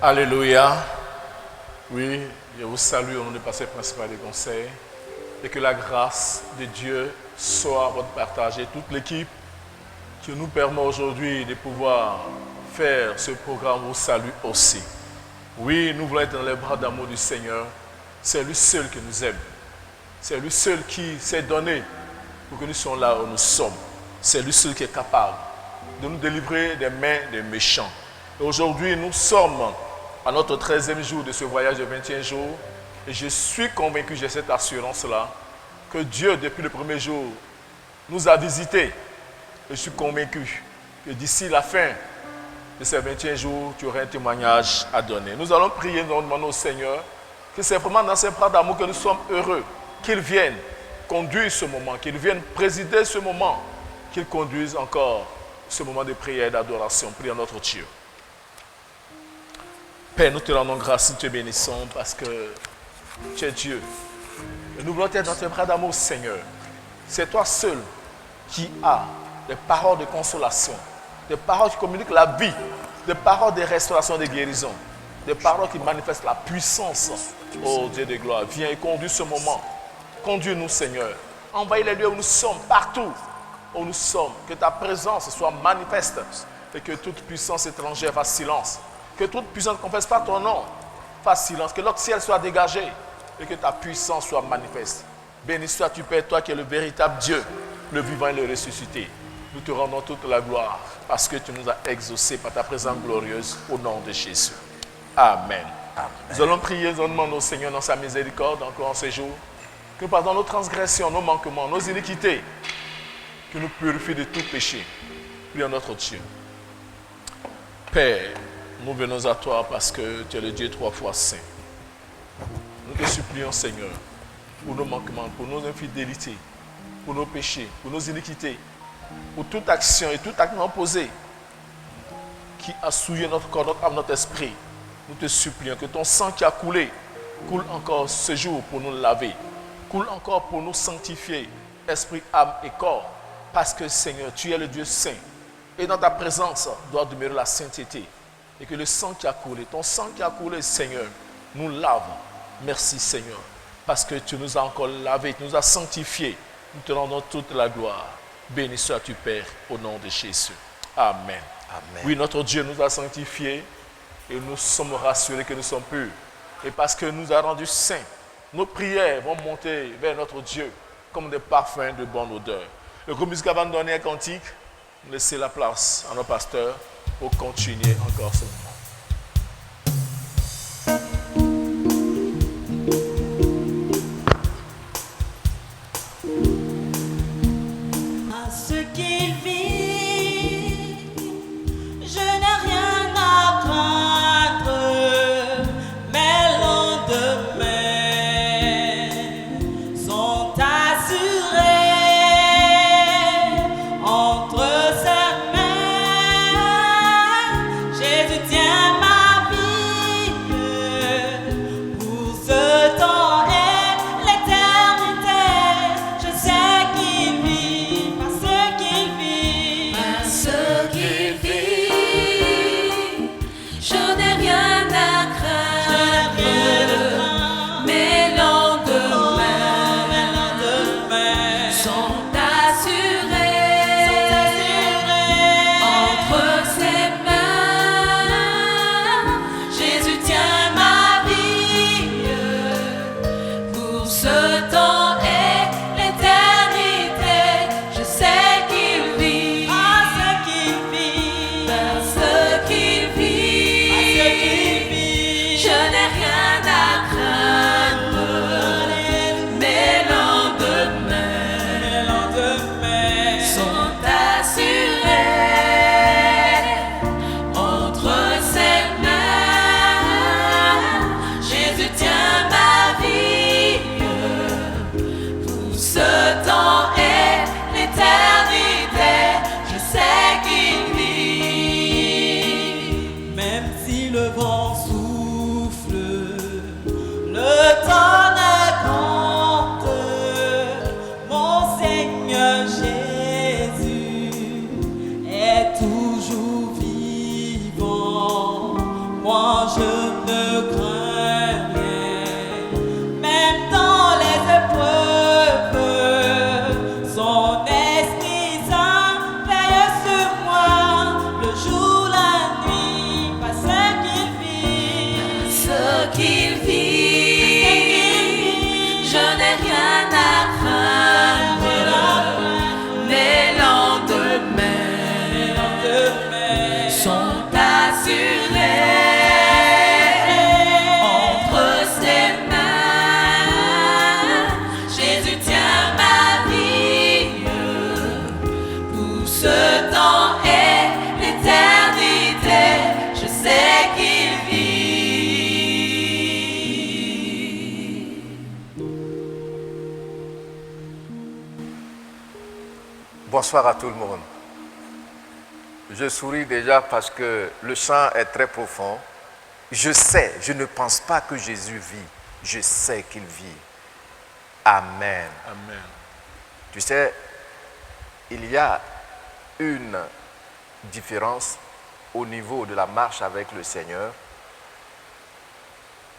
Alléluia. Oui, je vous salue au nom du pasteur principal des conseils et que la grâce de Dieu soit à votre partage et toute l'équipe qui nous permet aujourd'hui de pouvoir faire ce programme vous salue aussi. Oui, nous voulons être dans les bras d'amour du Seigneur. C'est lui seul qui nous aime. C'est lui seul qui s'est donné pour que nous soyons là où nous sommes. C'est lui seul qui est capable de nous délivrer des mains des méchants. Et aujourd'hui, nous sommes à notre 13e jour de ce voyage de 21 jours. Et je suis convaincu, j'ai cette assurance-là, que Dieu, depuis le premier jour, nous a visités. Et je suis convaincu que d'ici la fin de ces 21 jours, tu auras un témoignage à donner. Nous allons prier, nous demandons au Seigneur que c'est vraiment dans ses bras d'amour que nous sommes heureux, qu'il vienne conduire ce moment, qu'il vienne présider ce moment, qu'il conduise encore ce moment de prière et d'adoration. Prions notre Dieu. Père, nous te rendons grâce, nous te bénissons parce que tu es Dieu. Et nous voulons être dans tes bras d'amour, Seigneur. C'est toi seul qui as des paroles de consolation, des paroles qui communiquent la vie, des paroles de restauration, de guérison, des paroles qui manifestent la puissance. Oh Dieu de gloire, viens et conduis ce moment. Conduis-nous, Seigneur. Envahis les lieux où nous sommes, partout où nous sommes. Que ta présence soit manifeste et que toute puissance étrangère fasse silence. Que toute puissance ne confesse pas ton nom, fasse silence. Que notre ciel soit dégagé et que ta puissance soit manifeste. Béni sois-tu, Père, toi qui es le véritable Dieu, le vivant et le ressuscité. Nous te rendons toute la gloire parce que tu nous as exaucés par ta présence glorieuse au nom de Jésus. Amen. Amen. Nous allons prier, nous demandons au Seigneur dans sa miséricorde encore en ces jours, que pardonne nos transgressions, nos manquements, nos iniquités, que nous purifie de tout péché. Prions notre Dieu. Père, nous venons à toi parce que tu es le Dieu 3 fois saint. Nous te supplions, Seigneur, pour nos manquements, pour nos infidélités, pour nos péchés, pour nos iniquités, pour toute action et tout acte opposé qui a souillé notre corps, notre âme, notre esprit. Nous te supplions que ton sang qui a coulé coule encore ce jour pour nous laver, coule encore pour nous sanctifier, esprit, âme et corps, parce que, Seigneur, tu es le Dieu saint et dans ta présence doit demeurer la sainteté. Et que le sang qui a coulé, ton sang qui a coulé, Seigneur, nous lave. Merci, Seigneur, parce que tu nous as encore lavé, tu nous as sanctifiés. Nous te rendons toute la gloire. Béni sois-tu, Père, au nom de Jésus. Amen. Amen. Oui, notre Dieu nous a sanctifiés et nous sommes rassurés que nous sommes purs. Et parce que nous a rendus saints, nos prières vont monter vers notre Dieu comme des parfums de bonne odeur. Le groupe musical va nous donner un cantique. Laissez la place à nos pasteurs pour continuer encore ce moment. À ce qu'il vit, je n'ai rien à craindre, mes lendemains sont assurés entre ses mains. Jésus tient moi je ne crains rien, même dans les épreuves. Son esprit saint veille sur moi, le jour, la nuit, pas ce qu'il vit. Ce qu'il vit, je n'ai rien à craindre. Mes lendemains sont assurés entre ses mains. Jésus tient ma vie pour ce temps et l'éternité. Je sais qu'il vit. Bonsoir à tout le monde. Je souris déjà parce que le chant est très profond. Je sais, je ne pense pas que Jésus vit. Je sais qu'il vit. Amen. Amen. Tu sais, il y a une différence au niveau de la marche avec le Seigneur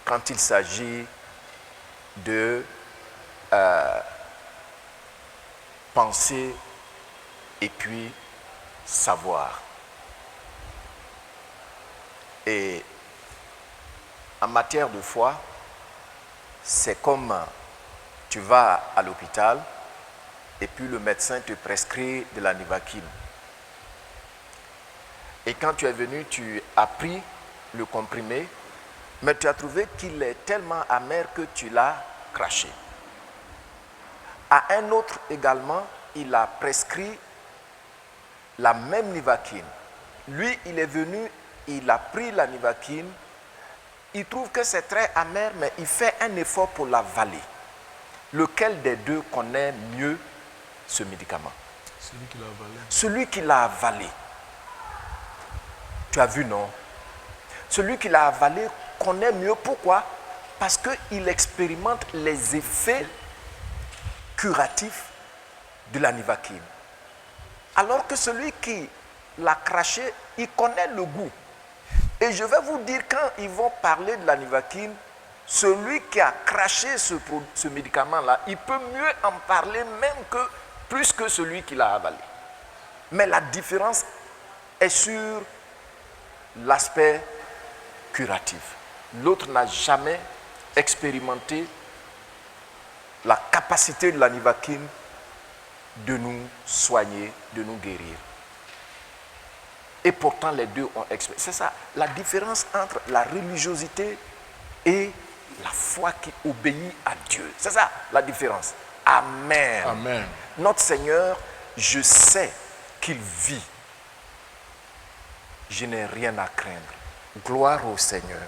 quand il s'agit de penser et puis savoir. Et en matière de foi, c'est comme tu vas à l'hôpital et puis le médecin te prescrit de la Nivaquine. Et quand tu es venu, tu as pris le comprimé, mais tu as trouvé qu'il est tellement amer que tu l'as craché. À un autre également, il a prescrit la même Nivaquine. Lui, il est venu, il a pris la Nivaquine, il trouve que c'est très amer, mais il fait un effort pour l'avaler. Lequel des deux connaît mieux ce médicament? Celui qui l'a avalé. Celui qui l'a avalé. Tu as vu, non? Celui qui l'a avalé connaît mieux. Pourquoi? Parce qu'il expérimente les effets curatifs de la Nivaquine. Alors que celui qui l'a craché, il connaît le goût. Et je vais vous dire, quand ils vont parler de la Nivaquine, celui qui a craché ce médicament-là, il peut mieux en parler même plus que celui qui l'a avalé. Mais la différence est sur l'aspect curatif. L'autre n'a jamais expérimenté la capacité de la Nivaquine de nous soigner, de nous guérir. Et pourtant, les deux ont expérimenté. C'est ça, la différence entre la religiosité et la foi qui obéit à Dieu. C'est ça, la différence. Amen. Amen. Notre Seigneur, je sais qu'il vit. Je n'ai rien à craindre. Gloire au Seigneur.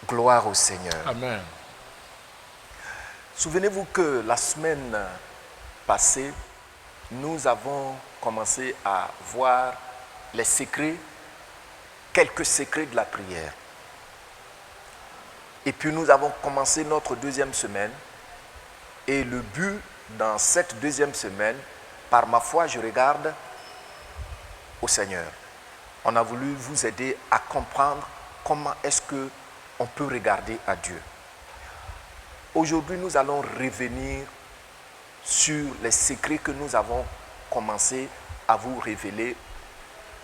Gloire au Seigneur. Amen. Souvenez-vous que la semaine passée, nous avons commencé à voir les secrets, quelques secrets de la prière. Et puis nous avons commencé notre deuxième semaine. Et le but dans cette deuxième semaine, par ma foi, je regarde au Seigneur. On a voulu vous aider à comprendre comment est-ce qu'on peut regarder à Dieu. Aujourd'hui, nous allons revenir sur les secrets que nous avons commencé à vous révéler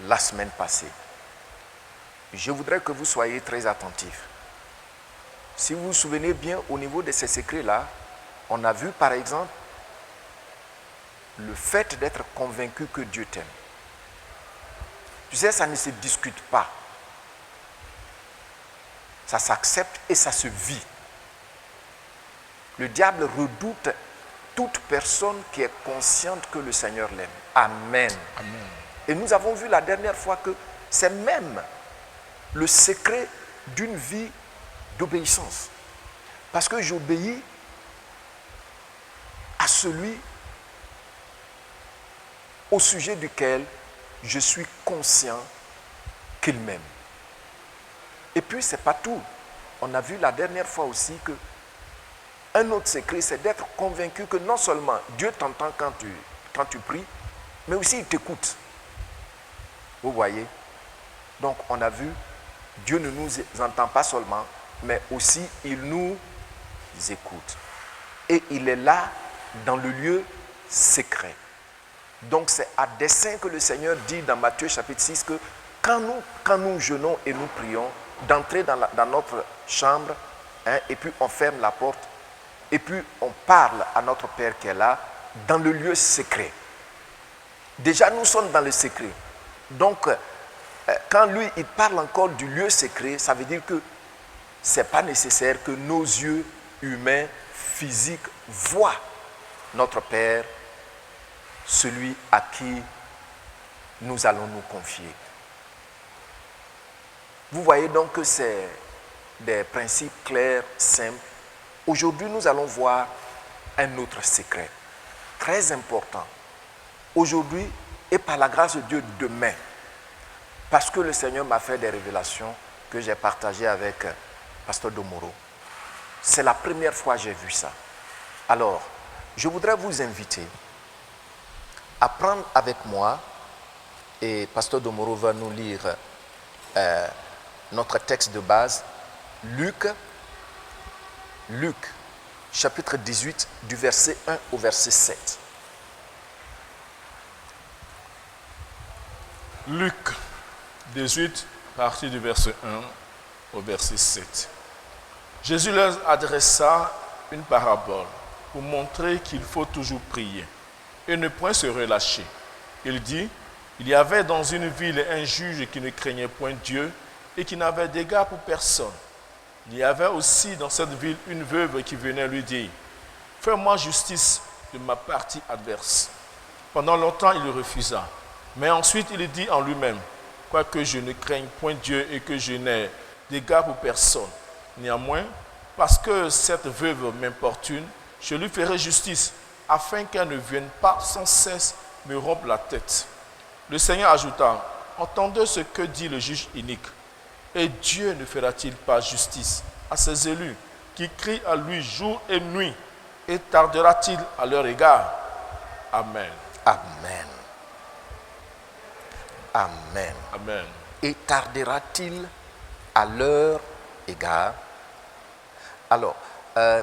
la semaine passée. Je voudrais que vous soyez très attentifs. Si vous vous souvenez bien, au niveau de ces secrets-là, on a vu par exemple le fait d'être convaincu que Dieu t'aime. Tu sais, ça ne se discute pas. Ça s'accepte et ça se vit. Le diable redoute toute personne qui est consciente que le Seigneur l'aime. Amen. Amen. Et nous avons vu la dernière fois que c'est même le secret d'une vie d'obéissance. Parce que j'obéis à celui au sujet duquel je suis conscient qu'il m'aime. Et puis, ce n'est pas tout. On a vu la dernière fois aussi que un autre secret, c'est d'être convaincu que non seulement Dieu t'entend quand tu pries, mais aussi il t'écoute. Vous voyez? Donc, on a vu Dieu ne nous entend pas seulement, mais aussi il nous écoute. Et il est là dans le lieu secret. Donc c'est à dessein que le Seigneur dit dans Matthieu chapitre 6 que quand nous jeûnons et nous prions, d'entrer dans notre chambre, et puis on ferme la porte, et puis on parle à notre Père qui est là, dans le lieu secret. Déjà nous sommes dans le secret. Donc quand lui il parle encore du lieu secret, ça veut dire que ce n'est pas nécessaire que nos yeux humains, physiques, voient notre Père, celui à qui nous allons nous confier. Vous voyez donc que c'est des principes clairs, simples. Aujourd'hui, nous allons voir un autre secret, très important. Aujourd'hui, et par la grâce de Dieu, demain, parce que le Seigneur m'a fait des révélations que j'ai partagées avec Pasteur Domoro. C'est la première fois que j'ai vu ça. Alors, je voudrais vous inviter à prendre avec moi, et Pasteur Domoro va nous lire notre texte de base, Luc, chapitre 18, du verset 1 au verset 7. Luc 18, partie du verset 1 au verset 7. Jésus leur adressa une parabole pour montrer qu'il faut toujours prier et ne point se relâcher. Il dit, il y avait dans une ville un juge qui ne craignait point Dieu et qui n'avait d'égard pour personne. Il y avait aussi dans cette ville une veuve qui venait lui dire, fais-moi justice de ma partie adverse. Pendant longtemps, il refusa. Mais ensuite, il dit en lui-même, quoique je ne craigne point Dieu et que je n'ai d'égard pour personne, néanmoins, parce que cette veuve m'importune, je lui ferai justice, afin qu'elle ne vienne pas sans cesse me rompre la tête. Le Seigneur ajouta, entendez ce que dit le juge inique. Et Dieu ne fera-t-il pas justice à ses élus qui crient à lui jour et nuit, et tardera-t-il à leur égard? Amen. Amen. Amen. Amen. Et tardera-t-il à leur égard? Alors,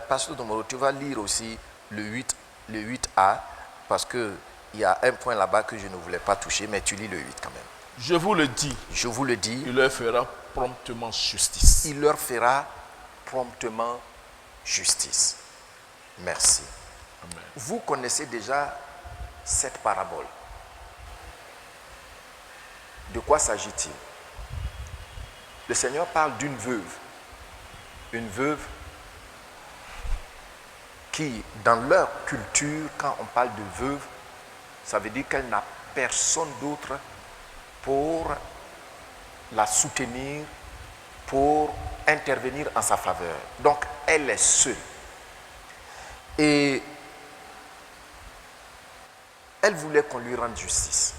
Pasteur Domoro, tu vas lire aussi le 8a, parce qu'il y a un point là-bas que je ne voulais pas toucher, mais tu lis le 8 quand même. Je vous le dis, Je vous le dis, il leur fera promptement justice. il leur fera promptement justice. Merci. Amen. Vous connaissez déjà cette parabole. De quoi s'agit-il? Le Seigneur parle d'une veuve. Une veuve qui, dans leur culture, quand on parle de veuve, ça veut dire qu'elle n'a personne d'autre pour la soutenir, pour intervenir en sa faveur. Donc, elle est seule. Et elle voulait qu'on lui rende justice.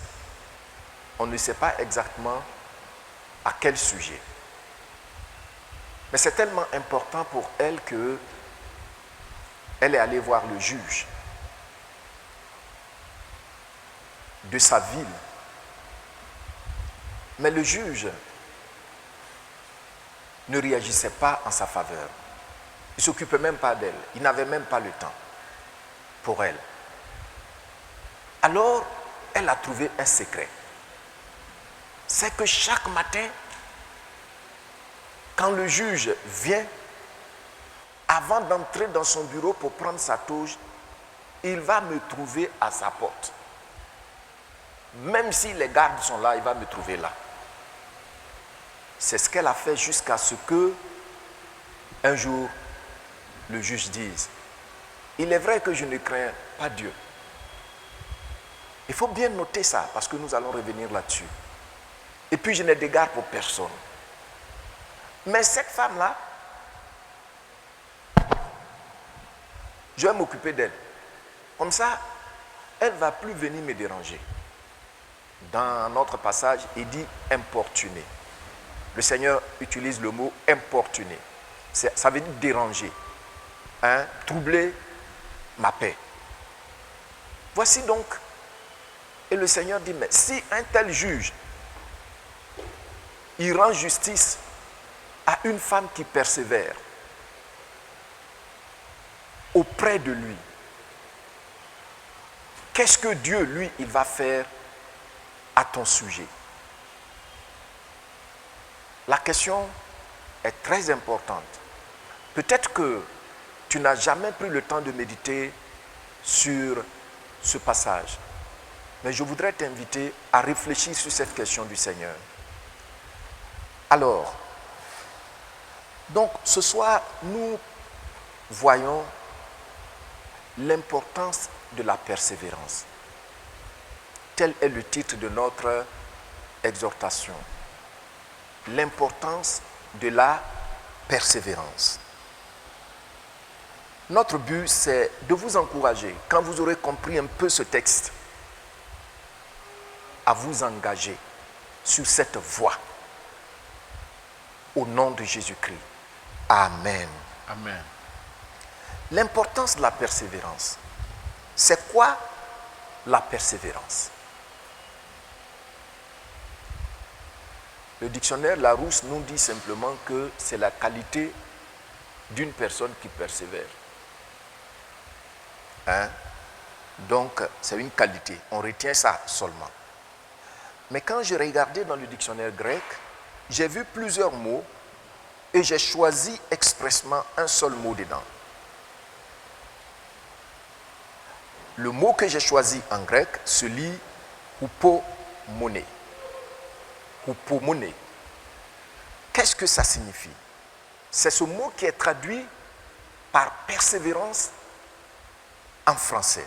On ne sait pas exactement à quel sujet. Mais c'est tellement important pour elle que elle est allée voir le juge de sa ville. Mais le juge ne réagissait pas en sa faveur. Il ne s'occupait même pas d'elle. Il n'avait même pas le temps pour elle. Alors, elle a trouvé un secret. C'est que chaque matin, quand le juge vient, avant d'entrer dans son bureau pour prendre sa touche, il va me trouver à sa porte. Même si les gardes sont là, il va me trouver là. C'est ce qu'elle a fait jusqu'à ce que, un jour, le juge dise, il est vrai que je ne crains pas Dieu. Il faut bien noter ça, parce que nous allons revenir là-dessus. Et puis je n'ai d'égard pour personne. Mais cette femme-là, je vais m'occuper d'elle. Comme ça, elle ne va plus venir me déranger. Dans notre passage, il dit importuner. Le Seigneur utilise le mot importuner. Ça veut dire déranger. Troubler ma paix. Voici donc. Et le Seigneur dit, mais si un tel juge, il rend justice à une femme qui persévère auprès de lui, qu'est-ce que Dieu, lui, il va faire à ton sujet? La question est très importante. Peut-être que tu n'as jamais pris le temps de méditer sur ce passage, mais je voudrais t'inviter à réfléchir sur cette question du Seigneur. Alors, donc ce soir, nous voyons l'importance de la persévérance. Tel est le titre de notre exhortation. L'importance de la persévérance. Notre but, c'est de vous encourager, quand vous aurez compris un peu ce texte, à vous engager sur cette voie. Au nom de Jésus-Christ. Amen. Amen. L'importance de la persévérance. C'est quoi la persévérance? Le dictionnaire Larousse nous dit simplement que c'est la qualité d'une personne qui persévère. Hein? Donc, c'est une qualité. On retient ça seulement. Mais quand j'ai regardé dans le dictionnaire grec, j'ai vu plusieurs mots et j'ai choisi expressément un seul mot dedans. Le mot que j'ai choisi en grec se lit hupomone. Hupomone. Qu'est-ce que ça signifie? C'est ce mot qui est traduit par persévérance en français.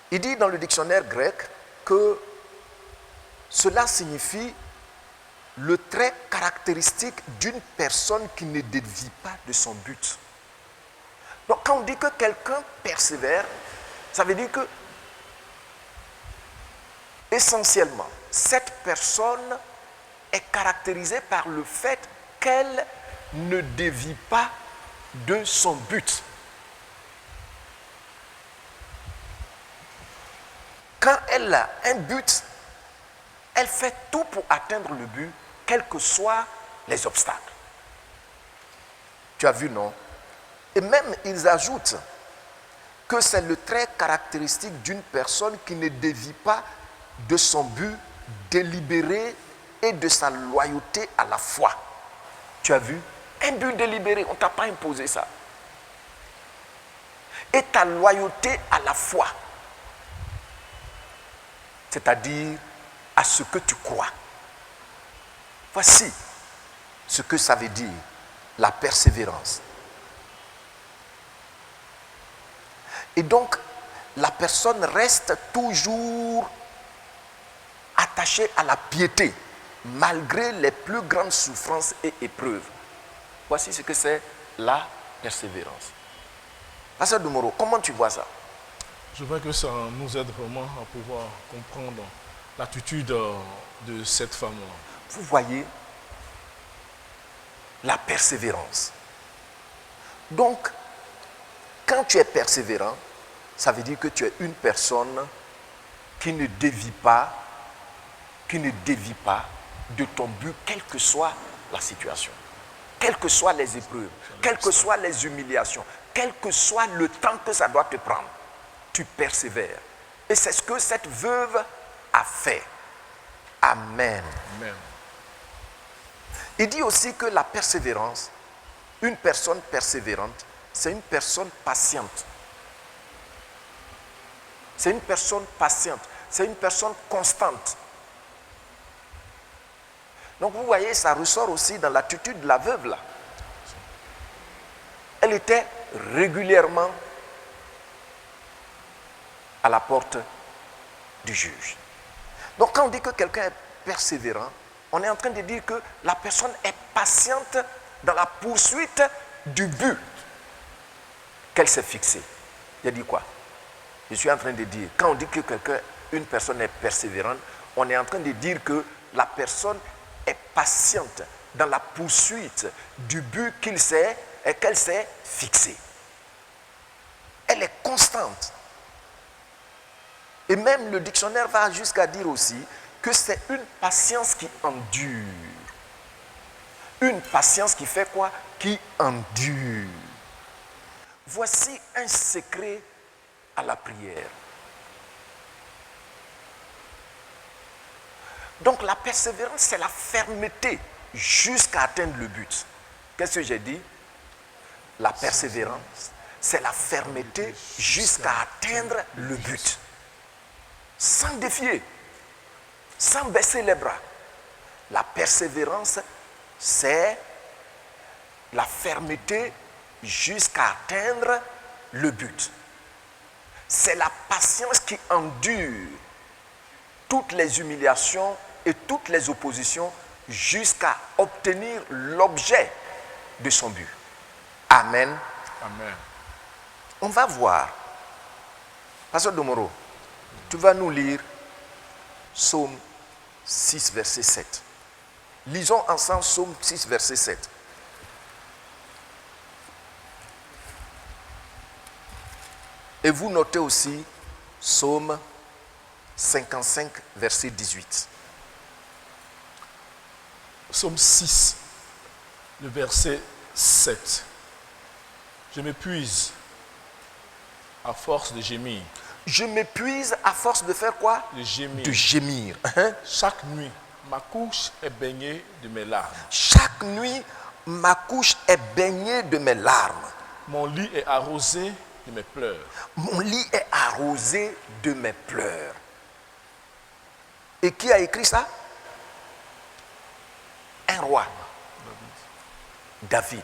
Il dit dans le dictionnaire grec que cela signifie le trait caractéristique d'une personne qui ne dévie pas de son but. Donc quand on dit que quelqu'un persévère, ça veut dire que essentiellement, cette personne est caractérisée par le fait qu'elle ne dévie pas de son but. Quand elle a un but, elle fait tout pour atteindre le but, quels que soient les obstacles. Tu as vu, non? Et même, ils ajoutent que c'est le trait caractéristique d'une personne qui ne dévie pas de son but délibéré et de sa loyauté à la foi. Tu as vu? Un but délibéré, on ne t'a pas imposé ça. Et ta loyauté à la foi, c'est-à-dire à ce que tu crois. Voici ce que ça veut dire, la persévérance. Et donc, la personne reste toujours attachée à la piété, malgré les plus grandes souffrances et épreuves. Voici ce que c'est la persévérance. Pasteur Dumoro, comment tu vois ça? Je vois que ça nous aide vraiment à pouvoir comprendre l'attitude de cette femme-là. Vous voyez la persévérance. Donc, quand tu es persévérant, ça veut dire que tu es une personne qui ne dévie pas de ton but, quelle que soit la situation, quelles que soient les épreuves, quelles que soient les humiliations, quel que soit le temps que ça doit te prendre. Tu persévères. Et c'est ce que cette veuve a fait. Amen. Amen. Il dit aussi que la persévérance, une personne persévérante, c'est une personne patiente. C'est une personne patiente. C'est une personne constante. Donc vous voyez, ça ressort aussi dans l'attitude de la veuve là. Elle était régulièrement à la porte du juge. Donc quand on dit que quelqu'un est persévérant, on est en train de dire que la personne est patiente dans la poursuite du but qu'elle s'est fixé. Il a dit quoi? Je suis en train de dire, quand on dit que une personne est persévérante, on est en train de dire que la personne est patiente dans la poursuite du but qu'elle s'est fixé. Elle est constante. Et même le dictionnaire va jusqu'à dire aussi que c'est une patience qui endure. Une patience qui fait quoi? Qui endure. Voici un secret à la prière. Donc la persévérance, c'est la fermeté jusqu'à atteindre le but. Qu'est-ce que j'ai dit? La persévérance, c'est la fermeté jusqu'à atteindre le but. Sans défier, sans baisser les bras. La persévérance, c'est la fermeté jusqu'à atteindre le but. C'est la patience qui endure toutes les humiliations et toutes les oppositions jusqu'à obtenir l'objet de son but. Amen. Amen. On va voir. Pasteur Domoro, tu vas nous lire Psaume 6, verset 7. Lisons ensemble Psaume 6, verset 7. Et vous notez aussi Psaume 55, verset 18. Psaume 6, le verset 7. Je m'épuise à force de gémir. Je m'épuise à force de faire quoi? De gémir. De gémir. Chaque nuit, ma couche est baignée de mes larmes. Chaque nuit, ma couche est baignée de mes larmes. Mon lit est arrosé de mes pleurs. Mon lit est arrosé de mes pleurs. Et qui a écrit ça? Un roi. David.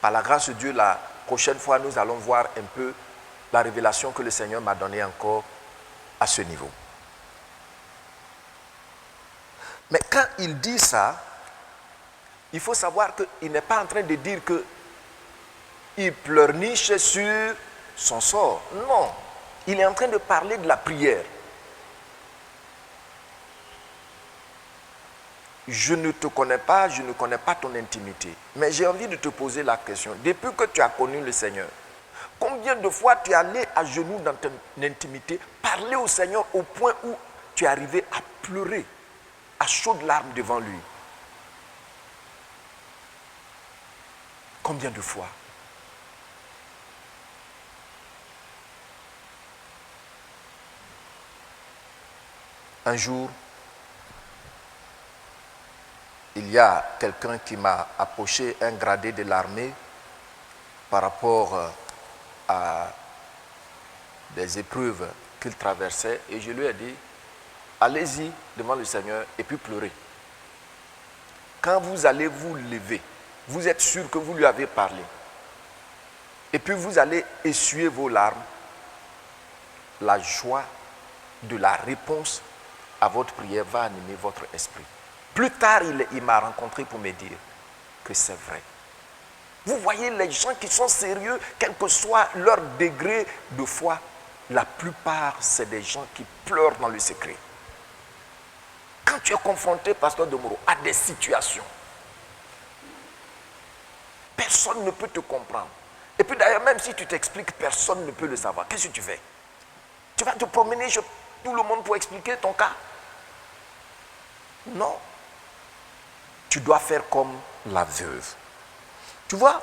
Par la grâce de Dieu, la prochaine fois, nous allons voir un peu la révélation que le Seigneur m'a donnée encore à ce niveau. Mais quand il dit ça, il faut savoir qu'il n'est pas en train de dire qu'il pleurniche sur son sort. Non, il est en train de parler de la prière. Je ne te connais pas, je ne connais pas ton intimité. Mais j'ai envie de te poser la question. Depuis que tu as connu le Seigneur, combien de fois tu es allé à genoux dans ton intimité, parler au Seigneur au point où tu es arrivé à pleurer, à chaudes larmes devant lui? Combien de fois? Un jour, il y a quelqu'un qui m'a approché, un gradé de l'armée, par rapport à des épreuves qu'il traversait, et je lui ai dit, allez-y devant le Seigneur et puis pleurez. Quand vous allez vous lever, vous êtes sûr que vous lui avez parlé, et puis vous allez essuyer vos larmes, la joie de la réponse à votre prière va animer votre esprit. Plus tard, il m'a rencontré pour me dire que c'est vrai. Vous voyez, les gens qui sont sérieux, quel que soit leur degré de foi, la plupart, c'est des gens qui pleurent dans le secret. Quand tu es confronté, pasteur Domoro, à des situations, personne ne peut te comprendre. Et puis d'ailleurs, même si tu t'expliques, personne ne peut le savoir. Qu'est-ce que tu fais? Tu vas te promener chez tout le monde pour expliquer ton cas? Non. Tu dois faire comme la veuve. Tu vois?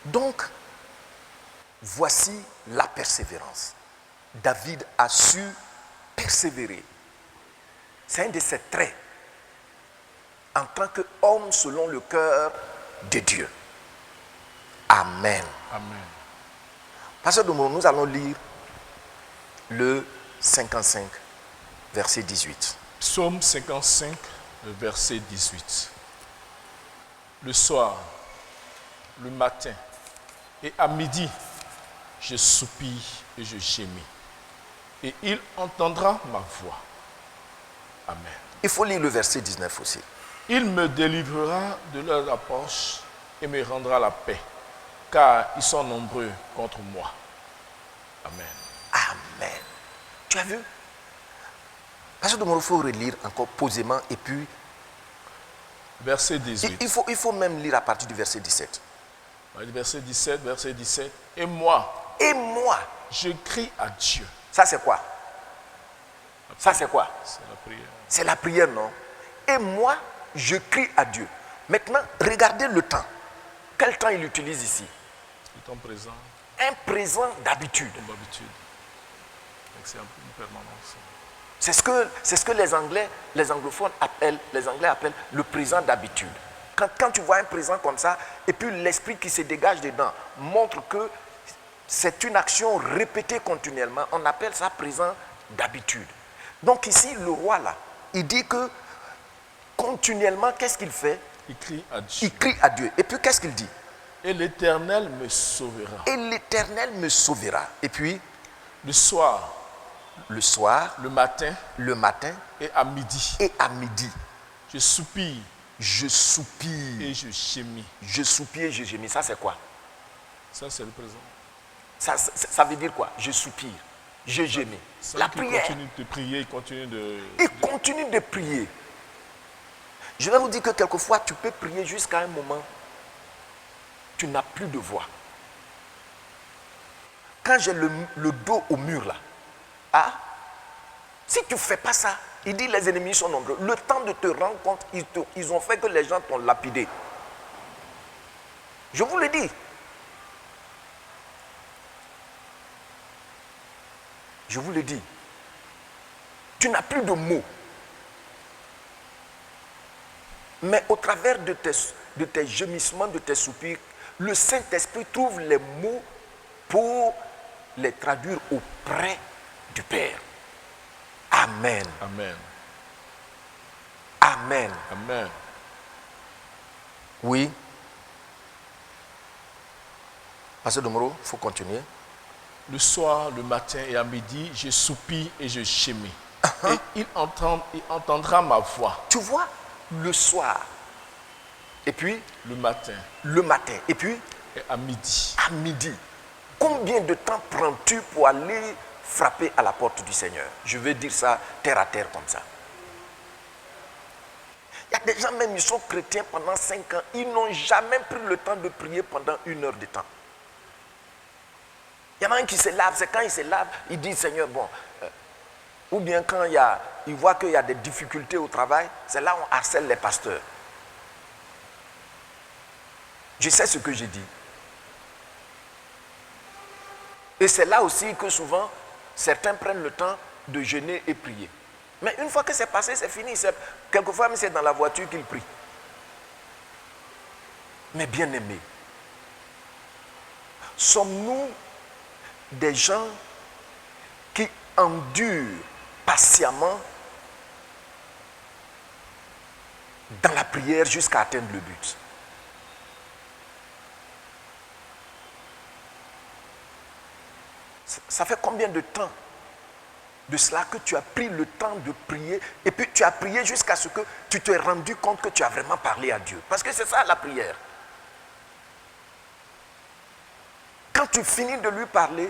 Donc, voici la persévérance. David a su persévérer. C'est un de ses traits en tant qu'homme selon le cœur de Dieu. Amen. Amen. Pasteur Domoro, nous allons lire le 55, verset 18. Psaume 55, verset 18. Le soir, le matin et à midi, je soupire et je gémis. Et il entendra ma voix. Amen. Il faut lire le verset 19 aussi. Il me délivrera de leurs approches et me rendra la paix, car ils sont nombreux contre moi. Amen. Amen. Tu as vu? Parce que il faut relire encore posément et puis Verset 18. il faut même lire à partir du verset 17. Verset 17. Et moi, je crie à Dieu. Ça c'est quoi? Ça c'est quoi? C'est la prière. C'est la prière, non? Et moi, je crie à Dieu. Maintenant, regardez le temps. Quel temps il utilise ici? Le temps présent, Un présent d'habitude. comme d'habitude. Donc c'est un peu une permanence. C'est ce que les anglophones appellent, le présent d'habitude. Quand tu vois un présent comme ça, et puis l'esprit qui se dégage dedans montre que c'est une action répétée continuellement, on appelle ça présent d'habitude. Donc ici, le roi là, il dit que continuellement, qu'est-ce qu'il fait? Il crie à Dieu. Il crie à Dieu. Et puis qu'est-ce qu'il dit? Et l'Éternel me sauvera. Et l'Éternel me sauvera. Et puis, Le soir, le soir, le matin le matin et à midi, et à midi, je soupire je soupire. et je gémis. Je soupire et je gémis. Ça, c'est quoi? Ça, c'est le présent. Ça veut dire quoi? Je soupire, je gémis. Ça, La il prière. continue de prier, il continue de... Il continue de prier. Je vais vous dire que quelquefois, tu peux prier jusqu'à un moment, tu n'as plus de voix. Quand j'ai le dos au mur là, ah, si tu ne fais pas ça, il dit les ennemis sont nombreux. Le temps de te rendre compte, ils ont fait que les gens t'ont lapidé. Je vous le dis. Je vous le dis. Tu n'as plus de mots. Mais au travers de tes gemissements, de tes soupirs, le Saint-Esprit trouve les mots pour les traduire auprès du Père. Amen. Amen. Amen. Amen. Oui. Pasteur Domoro, il faut continuer. Le soir, le matin et à midi, je soupire et je gémis. Et il entendra ma voix. Tu vois, le soir, et puis Le matin le matin, et puis et à midi. à midi. Combien de temps prends-tu pour aller frapper à la porte du Seigneur? Je vais dire ça terre à terre comme ça. Il y a des gens même, ils sont chrétiens pendant 5 ans, ils n'ont jamais pris le temps de prier pendant 1 heure de temps. Il y en a un qui se lave, c'est quand il se lave, il dit Seigneur, bon, ou bien quand il voit qu'il y a des difficultés au travail, c'est là où on harcèle les pasteurs. Je sais ce que j'ai dit. Et c'est là aussi que souvent, certains prennent le temps de jeûner et prier. Mais une fois que c'est passé, c'est fini. Quelquefois, même c'est dans la voiture qu'ils prient. Mais bien aimés, sommes-nous des gens qui endurent patiemment dans la prière jusqu'à atteindre le but? Ça fait combien de temps de cela que tu as pris le temps de prier et puis tu as prié jusqu'à ce que tu t'es rendu compte que tu as vraiment parlé à Dieu? Parce que c'est ça la prière. Quand tu finis de lui parler,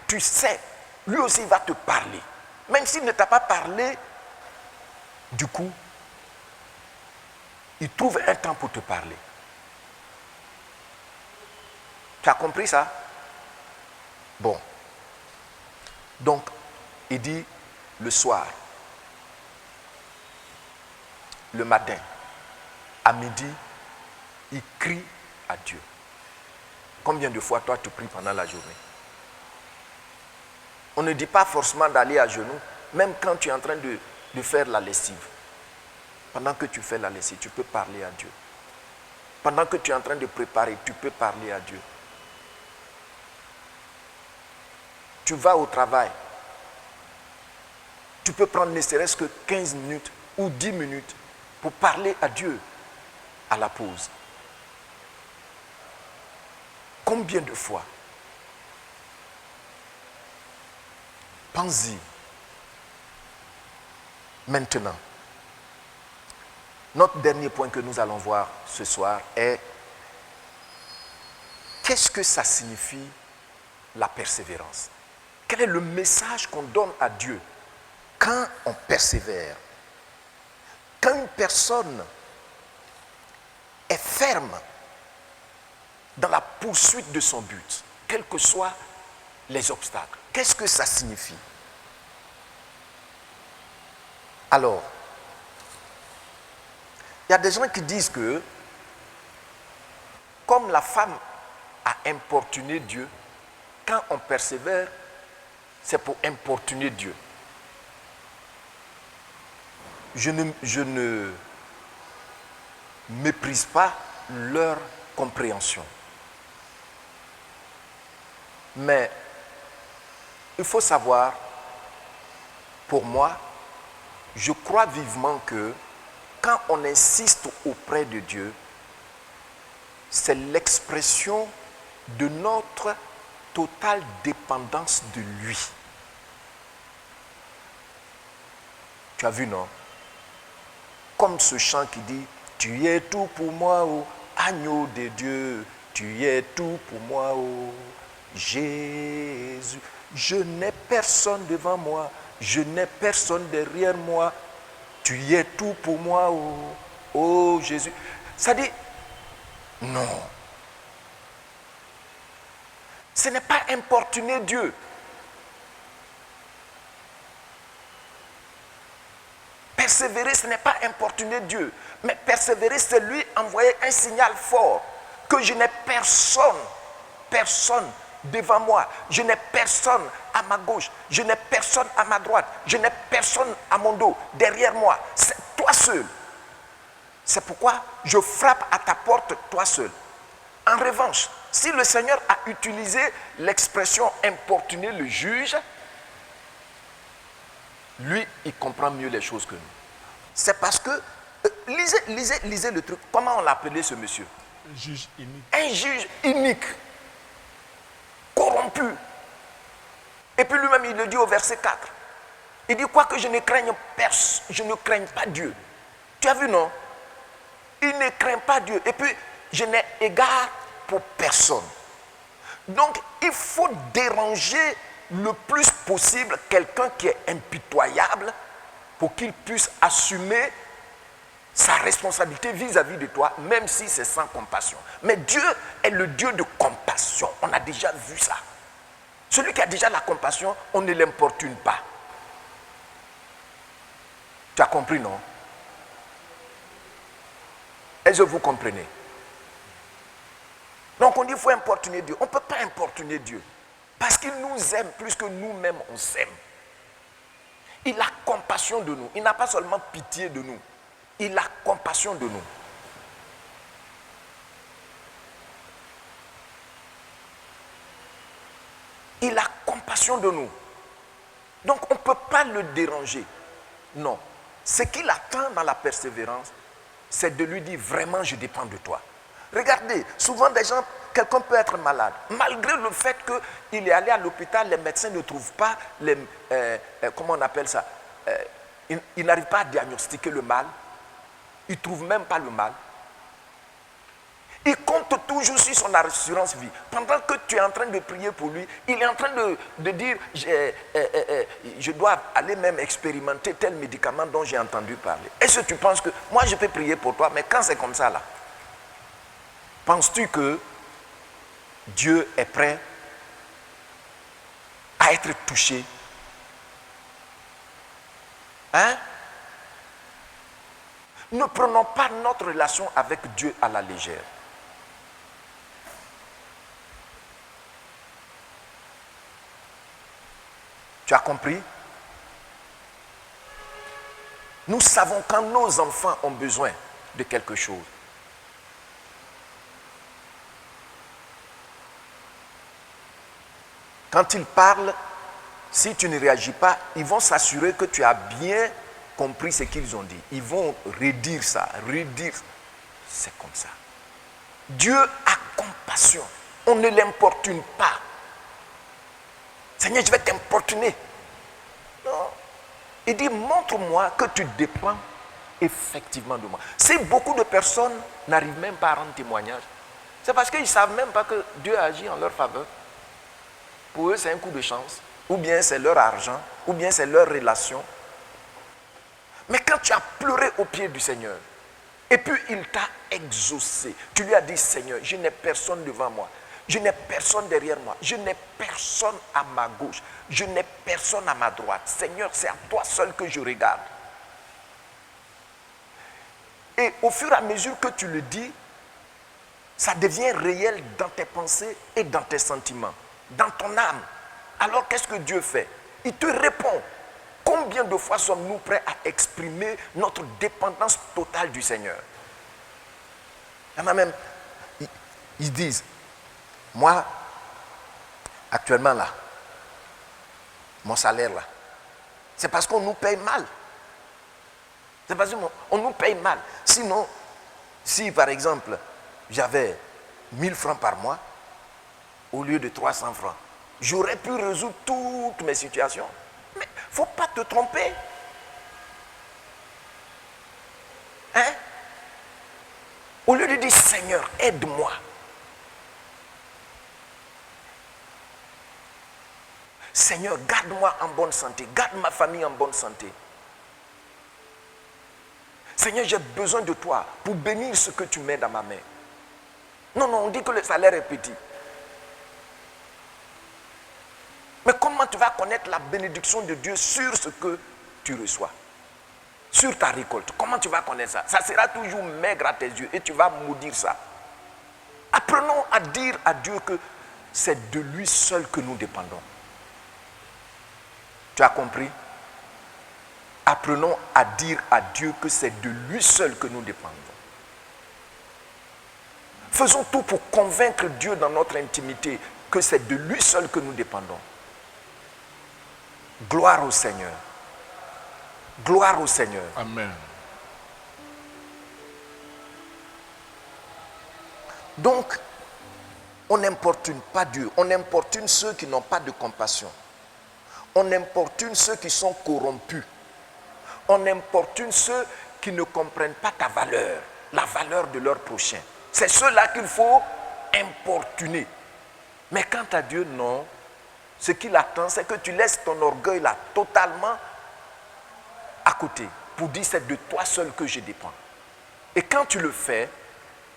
tu sais, lui aussi va te parler. Même s'il ne t'a pas parlé, du coup, il trouve un temps pour te parler. Tu as compris ça? Bon. Donc, il dit le soir, le matin, à midi, il crie à Dieu. Combien de fois toi tu pries pendant la journée? On ne dit pas forcément d'aller à genoux, même quand tu es en train de faire la lessive. Pendant que tu fais la lessive, tu peux parler à Dieu. Pendant que tu es en train de préparer, tu peux parler à Dieu. Tu vas au travail, tu peux prendre ne serait-ce que 15 minutes ou 10 minutes pour parler à Dieu à la pause. Combien de fois? Pense-y. Maintenant, notre dernier point que nous allons voir ce soir est qu'est-ce que ça signifie la persévérance? Quel est le message qu'on donne à Dieu quand on persévère? Quand une personne est ferme dans la poursuite de son but, quels que soient les obstacles, qu'est-ce que ça signifie? Alors, Il y a des gens qui disent que, comme la femme a importuné Dieu, quand on persévère, c'est pour importuner Dieu. Je ne méprise pas leur compréhension. Mais il faut savoir, pour moi, je crois vivement que quand on insiste auprès de Dieu, c'est l'expression de notre totale dépendance de lui. Tu as vu, non? Comme ce chant qui dit « Tu es tout pour moi, ô agneau de Dieu, tu es tout pour moi, ô Jésus. Je n'ai personne devant moi, je n'ai personne derrière moi, tu es tout pour moi, ô Jésus. » Ça dit, non. Ce n'est pas importuner Dieu. Persévérer, ce n'est pas importuner Dieu. Mais persévérer, c'est lui envoyer un signal fort que je n'ai personne devant moi. Je n'ai personne à ma gauche. Je n'ai personne à ma droite. Je n'ai personne à mon dos, derrière moi. C'est toi seul. C'est pourquoi je frappe à ta porte, toi seul. En revanche, si le Seigneur a utilisé l'expression importuner le juge, lui, il comprend mieux les choses que nous. C'est parce que, lisez le truc. Comment on l'appelait ce monsieur? Un juge inique. Un juge inique, corrompu. Et puis lui-même, il le dit au verset 4. Il dit, quoique je ne craigne personne, je ne craigne pas Dieu. Tu as vu, non? Il ne craint pas Dieu. Et puis, je n'ai égard pour personne. Donc, il faut déranger le plus possible quelqu'un qui est impitoyable pour qu'il puisse assumer sa responsabilité vis-à-vis de toi, même si c'est sans compassion. Mais Dieu est le Dieu de compassion. On a déjà vu ça. Celui qui a déjà la compassion, on ne l'importune pas. Tu as compris, non? Est-ce que vous comprenez? Donc on dit qu'il faut importuner Dieu. On ne peut pas importuner Dieu. Parce qu'il nous aime plus que nous-mêmes on s'aime. Il a compassion de nous. Il n'a pas seulement pitié de nous. Il a compassion de nous. Il a compassion de nous. Donc on ne peut pas le déranger. Non. Ce qu'il attend dans la persévérance, c'est de lui dire vraiment je dépends de toi. Regardez, souvent des gens, quelqu'un peut être malade. Malgré le fait qu'il est allé à l'hôpital, les médecins ne trouvent pas, comment on appelle ça, ils n'arrivent pas à diagnostiquer le mal. Ils ne trouvent même pas le mal. Il compte toujours sur son assurance vie. Pendant que tu es en train de prier pour lui, il est en train de dire, je dois aller même expérimenter tel médicament dont j'ai entendu parler. Est-ce que tu penses que, moi je peux prier pour toi, mais quand c'est comme ça là, penses-tu que Dieu est prêt à être touché? Hein? Ne prenons pas notre relation avec Dieu à la légère. Tu as compris? Nous savons quand nos enfants ont besoin de quelque chose. Quand ils parlent, si tu ne réagis pas, ils vont s'assurer que tu as bien compris ce qu'ils ont dit. Ils vont redire ça, redire. C'est comme ça. Dieu a compassion. On ne l'importune pas. Seigneur, je vais t'importuner. Non. Il dit, montre-moi que tu dépends effectivement de moi. Si beaucoup de personnes n'arrivent même pas à rendre témoignage, c'est parce qu'ils ne savent même pas que Dieu agit en leur faveur. Pour eux, c'est un coup de chance. Ou bien c'est leur argent, ou bien c'est leur relation. Mais quand tu as pleuré au pied du Seigneur, et puis il t'a exaucé, tu lui as dit, Seigneur, je n'ai personne devant moi, je n'ai personne derrière moi, je n'ai personne à ma gauche, je n'ai personne à ma droite. Seigneur, c'est à toi seul que je regarde. Et au fur et à mesure que tu le dis, ça devient réel dans tes pensées et dans tes sentiments, dans ton âme. Alors qu'est-ce que Dieu fait? Il te répond. Combien de fois sommes-nous prêts à exprimer notre dépendance totale du Seigneur? Il y en a même, ils disent, moi, actuellement là, mon salaire là, c'est parce qu'on nous paye mal. C'est parce qu'on nous paye mal. Sinon, si par exemple, j'avais 1000 francs par mois, au lieu de 300 francs, j'aurais pu résoudre toutes mes situations. Mais il ne faut pas te tromper. Hein? Au lieu de dire, Seigneur, aide-moi. Seigneur, garde-moi en bonne santé. Garde ma famille en bonne santé. Seigneur, j'ai besoin de toi pour bénir ce que tu mets dans ma main. Non, on dit que le salaire est petit. Mais comment tu vas connaître la bénédiction de Dieu sur ce que tu reçois? Sur ta récolte. Comment tu vas connaître ça? Ça sera toujours maigre à tes yeux et tu vas maudire ça. Apprenons à dire à Dieu que c'est de lui seul que nous dépendons. Tu as compris? Apprenons à dire à Dieu que c'est de lui seul que nous dépendons. Faisons tout pour convaincre Dieu dans notre intimité que c'est de lui seul que nous dépendons. Gloire au Seigneur. Gloire au Seigneur. Amen. Donc, on n'importune pas Dieu. On importune ceux qui n'ont pas de compassion. On importune ceux qui sont corrompus. On importune ceux qui ne comprennent pas ta valeur, la valeur de leur prochain. C'est ceux-là qu'il faut importuner. Mais quant à Dieu, non. Ce qu'il attend, c'est que tu laisses ton orgueil là totalement à côté pour dire c'est de toi seul que je dépends. Et quand tu le fais,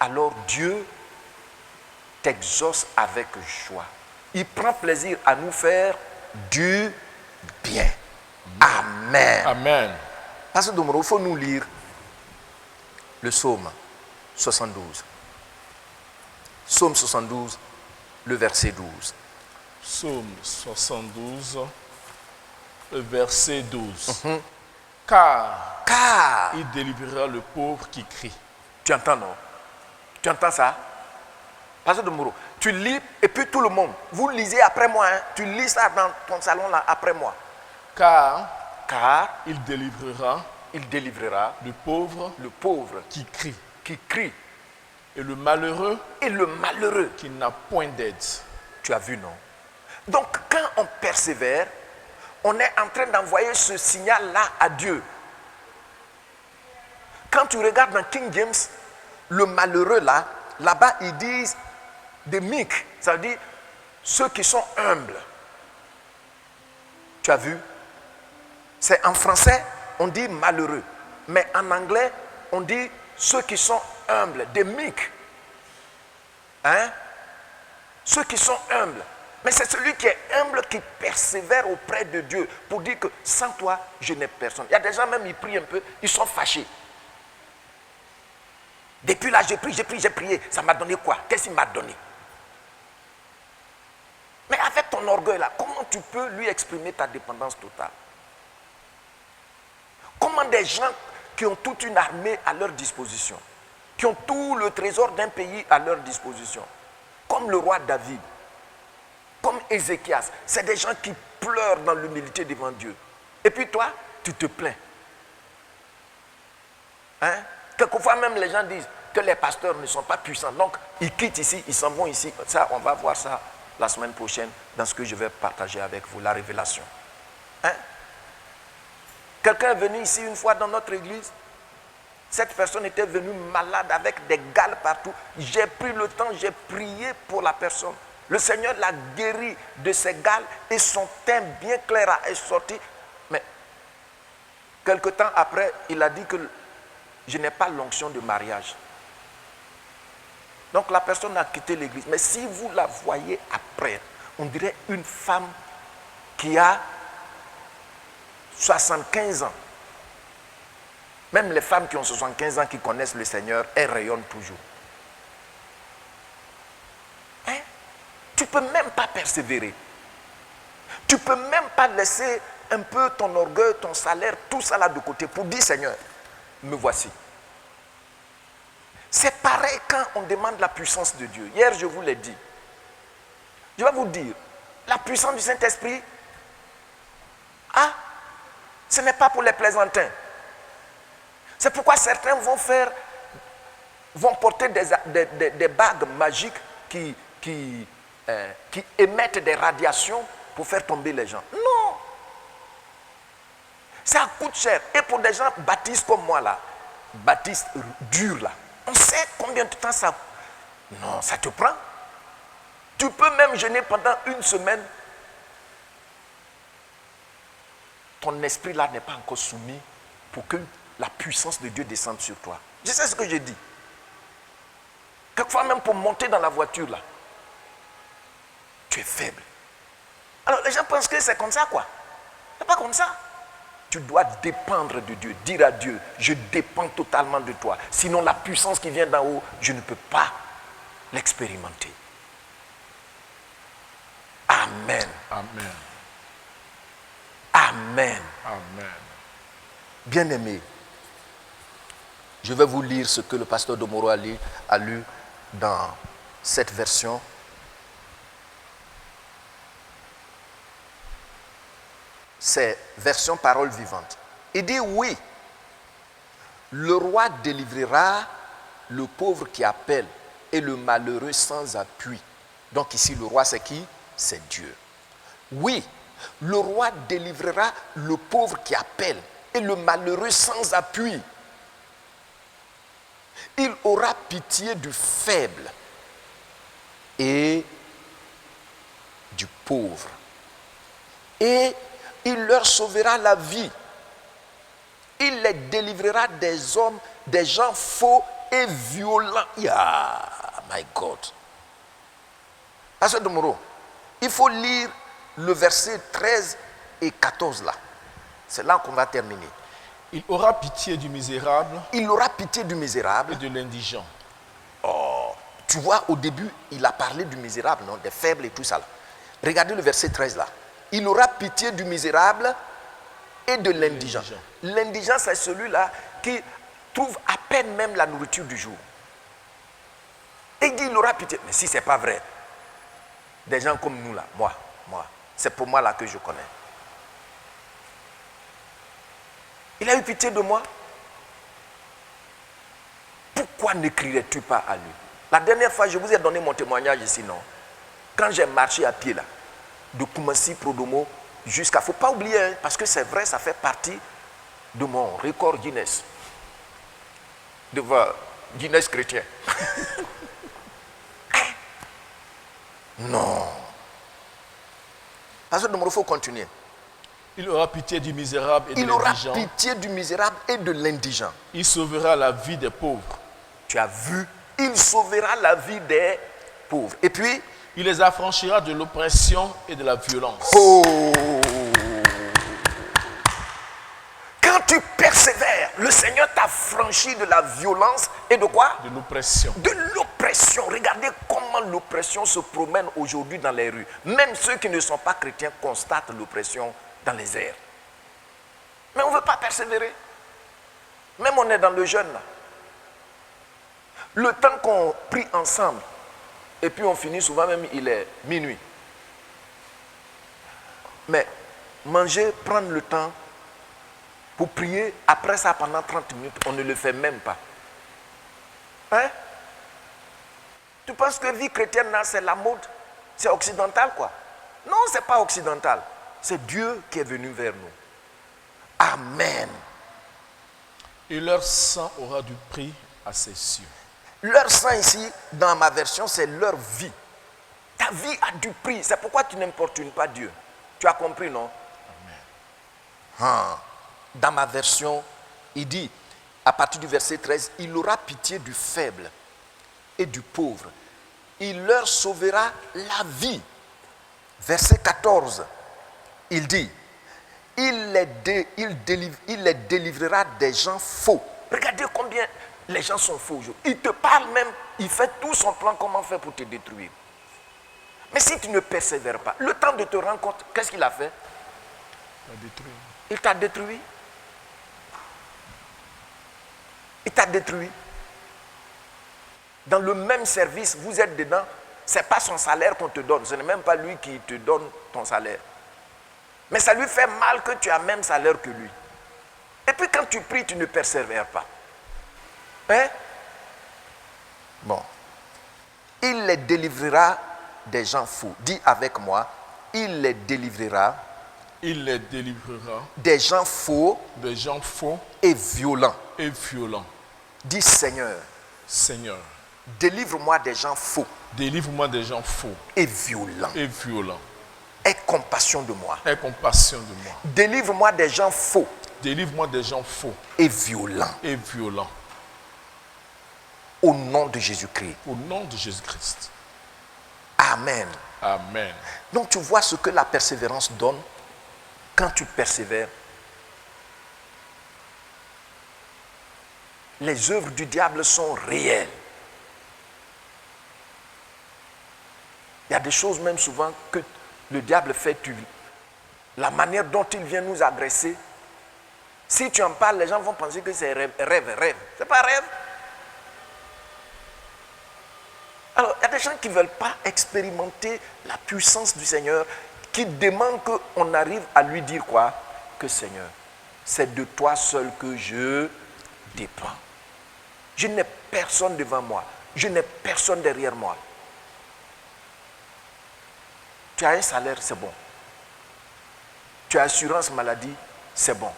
alors Dieu t'exauce avec joie. Il prend plaisir à nous faire du bien. Amen. Amen. Pasteur Domoro, il faut nous lire le psaume 72. Psaume 72, le verset 12. Psaume 72, le verset 12. Car il délivrera le pauvre qui crie. Tu entends, non? Tu entends ça? Pasteur Domoro, tu lis et puis tout le monde, vous lisez après moi. Hein? Tu lis ça dans ton salon là après moi. Car il délivrera le pauvre qui crie. Et le malheureux qui n'a point d'aide. Tu as vu, non? Donc quand on persévère, on est en train d'envoyer ce signal-là à Dieu. Quand tu regardes dans King James, le malheureux là-bas ils disent the meek, ça veut dire ceux qui sont humbles. Tu as vu? C'est en français, on dit malheureux. Mais en anglais, on dit ceux qui sont humbles, des meek. Hein? Ceux qui sont humbles. Mais c'est celui qui est humble qui persévère auprès de Dieu pour dire que sans toi, je n'ai personne. Il y a des gens même, ils prient un peu, ils sont fâchés. Depuis là, j'ai prié. Ça m'a donné quoi? Qu'est-ce qu'il m'a donné? Mais avec ton orgueil là, comment tu peux lui exprimer ta dépendance totale? Comment des gens qui ont toute une armée à leur disposition, qui ont tout le trésor d'un pays à leur disposition, comme le roi David, comme Ézéchias, c'est des gens qui pleurent dans l'humilité devant Dieu. Et puis toi, tu te plains. Hein? Quelquefois même les gens disent que les pasteurs ne sont pas puissants. Donc ils quittent ici, ils s'en vont ici. Ça, on va voir ça la semaine prochaine dans ce que je vais partager avec vous, la révélation. Hein? Quelqu'un est venu ici une fois dans notre église. Cette personne était venue malade avec des gales partout. J'ai pris le temps, j'ai prié pour la personne. Le Seigneur l'a guéri de ses gales et son teint bien clair est sorti. Mais quelque temps après, il a dit que je n'ai pas l'onction de mariage. Donc la personne a quitté l'église. Mais si vous la voyez après, on dirait une femme qui a 75 ans. Même les femmes qui ont 75 ans, qui connaissent le Seigneur, elles rayonnent toujours. Hein? Tu ne peux même pas persévérer. Tu ne peux même pas laisser un peu ton orgueil, ton salaire, tout ça là de côté pour dire Seigneur, me voici. C'est pareil quand on demande la puissance de Dieu. Hier, je vous l'ai dit. Je vais vous dire, la puissance du Saint-Esprit, ce n'est pas pour les plaisantins. C'est pourquoi certains vont porter des bagues magiques qui émettent des radiations pour faire tomber les gens. Non. Ça coûte cher. Et pour des gens baptistes comme moi là, baptistes durs là, on sait combien de temps ça... Non, ça te prend. Tu peux même jeûner pendant une semaine. Ton esprit là n'est pas encore soumis pour que la puissance de Dieu descende sur toi. Je sais ce que je dis. Quelquefois même pour monter dans la voiture là, tu es faible. Alors les gens pensent que c'est comme ça quoi. C'est pas comme ça. Tu dois dépendre de Dieu. Dire à Dieu, je dépends totalement de toi. Sinon la puissance qui vient d'en haut, je ne peux pas l'expérimenter. Amen. Amen. Amen. Amen. Bien-aimés, je vais vous lire ce que le pasteur Domoro a lu dans cette version. C'est version parole vivante. Il dit oui, le roi délivrera le pauvre qui appelle et le malheureux sans appui. Donc ici le roi c'est qui? C'est Dieu. Oui, le roi délivrera le pauvre qui appelle et le malheureux sans appui. Il aura pitié du faible et du pauvre. Et il leur sauvera la vie. Il les délivrera des hommes, des gens faux et violents. Yeah, my God. Pasteur Domoro, il faut lire le verset 13 et 14 là. C'est là qu'on va terminer. Il aura pitié du misérable. Il aura pitié du misérable. Et de l'indigent. Oh, tu vois, au début, il a parlé du misérable, non, des faibles et tout ça là. Regardez le verset 13 là. Il aura pitié du misérable et de l'indigent. L'indigent, c'est celui-là qui trouve à peine même la nourriture du jour. Et il dit, il aura pitié. Mais si ce n'est pas vrai, des gens comme nous là, moi, c'est pour moi là que je connais. Il a eu pitié de moi. Pourquoi ne crierais-tu pas à lui? La dernière fois, je vous ai donné mon témoignage ici, non? Quand j'ai marché à pied là, de Koumassi, Prodomo, jusqu'à... Il ne faut pas oublier, hein, parce que c'est vrai, ça fait partie de mon record Guinness. Devant Guinness chrétien. Non. Parce que il faut continuer. Il aura pitié du misérable et de l'indigent. Il aura pitié du misérable et de l'indigent. Il sauvera la vie des pauvres. Tu as vu? Il sauvera la vie des pauvres. Et puis, il les affranchira de l'oppression et de la violence. Oh! Quand tu persévères, le Seigneur t'a franchi de la violence et de quoi? De l'oppression. De l'oppression. Regardez comment l'oppression se promène aujourd'hui dans les rues. Même ceux qui ne sont pas chrétiens constatent l'oppression dans les airs. Mais on ne veut pas persévérer. Même on est dans le jeûne là. Le temps qu'on prie ensemble, et puis on finit souvent même, il est minuit. Mais manger, prendre le temps pour prier, après ça pendant 30 minutes, on ne le fait même pas. Hein? Tu penses que vie chrétienne, là, c'est la mode? C'est occidental quoi? Non, ce n'est pas occidental. C'est Dieu qui est venu vers nous. Amen. Et leur sang aura du prix à ses cieux. Leur sang ici, dans ma version, c'est leur vie. Ta vie a du prix. C'est pourquoi tu n'importunes pas Dieu. Tu as compris, non? Amen. Dans ma version, il dit, à partir du verset 13, il aura pitié du faible et du pauvre. Il leur sauvera la vie. Verset 14, il dit, il les délivrera des gens faux. Regardez combien les gens sont faux aujourd'hui. Il te parle même, il fait tout son plan, comment faire pour te détruire. Mais si tu ne persévères pas, le temps de te rendre compte, qu'est-ce qu'il a fait? Il t'a détruit. Il t'a détruit. Dans le même service, vous êtes dedans, ce n'est pas son salaire qu'on te donne, ce n'est même pas lui qui te donne ton salaire. Mais ça lui fait mal que tu as le même salaire que lui. Et puis quand tu pries, tu ne persévères pas. Hein? Bon. Il les délivrera des gens fous. Dis avec moi, il les délivrera. Il les délivrera Des gens faux des gens faux et violents. et violents. Dis Seigneur, Seigneur, délivre-moi des gens faux délivre-moi des gens faux et violents. et violents. Aie compassion de moi. Aie compassion de moi. Délivre-moi des gens faux Délivre-moi des gens faux et violents. et violents. Au nom de Jésus-Christ. Au nom de Jésus-Christ. Amen. Amen. Donc tu vois ce que la persévérance donne quand tu persévères. Les œuvres du diable sont réelles. Il y a des choses même souvent que le diable fait. La manière dont il vient nous agresser, si tu en parles, les gens vont penser que c'est rêve. C'est pas rêve. Alors, il y a des gens qui ne veulent pas expérimenter la puissance du Seigneur, qui demandent qu'on arrive à lui dire quoi? Que Seigneur, c'est de toi seul que je dépends. Je n'ai personne devant moi. Je n'ai personne derrière moi. Tu as un salaire, c'est bon. Tu as assurance maladie, c'est bon.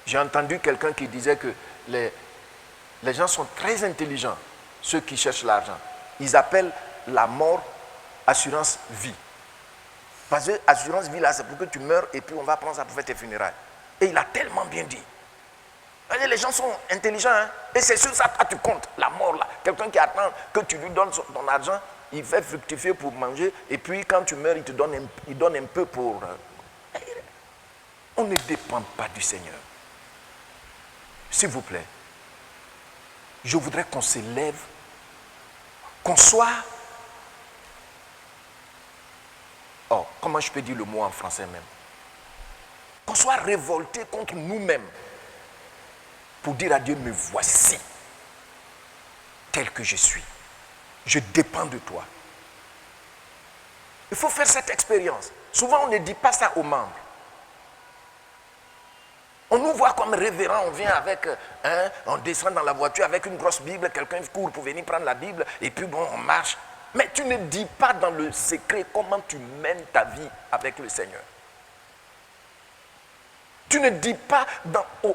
J'ai entendu quelqu'un qui disait que les gens sont très intelligents, ceux qui cherchent l'argent. Ils appellent la mort assurance vie. Parce que assurance vie, là, c'est pour que tu meurs et puis on va prendre ça pour faire tes funérailles. Et il a tellement bien dit. Les gens sont intelligents, hein? Et c'est sur ça que tu comptes, la mort, là. Quelqu'un qui attend que tu lui donnes ton argent, il fait fructifier pour manger, et puis quand tu meurs, il donne un peu pour... On ne dépend pas du Seigneur. S'il vous plaît, je voudrais qu'on s'élève, qu'on soit... Oh, comment je peux dire le mot en français même? Qu'on soit révolté contre nous-mêmes pour dire à Dieu, me voici tel que je suis. Je dépends de toi. Il faut faire cette expérience. Souvent, on ne dit pas ça aux membres. On nous voit comme révérends, on vient avec, on descend dans la voiture avec une grosse Bible, quelqu'un court pour venir prendre la Bible, et puis bon, on marche. Mais tu ne dis pas dans le secret comment tu mènes ta vie avec le Seigneur. Tu ne dis pas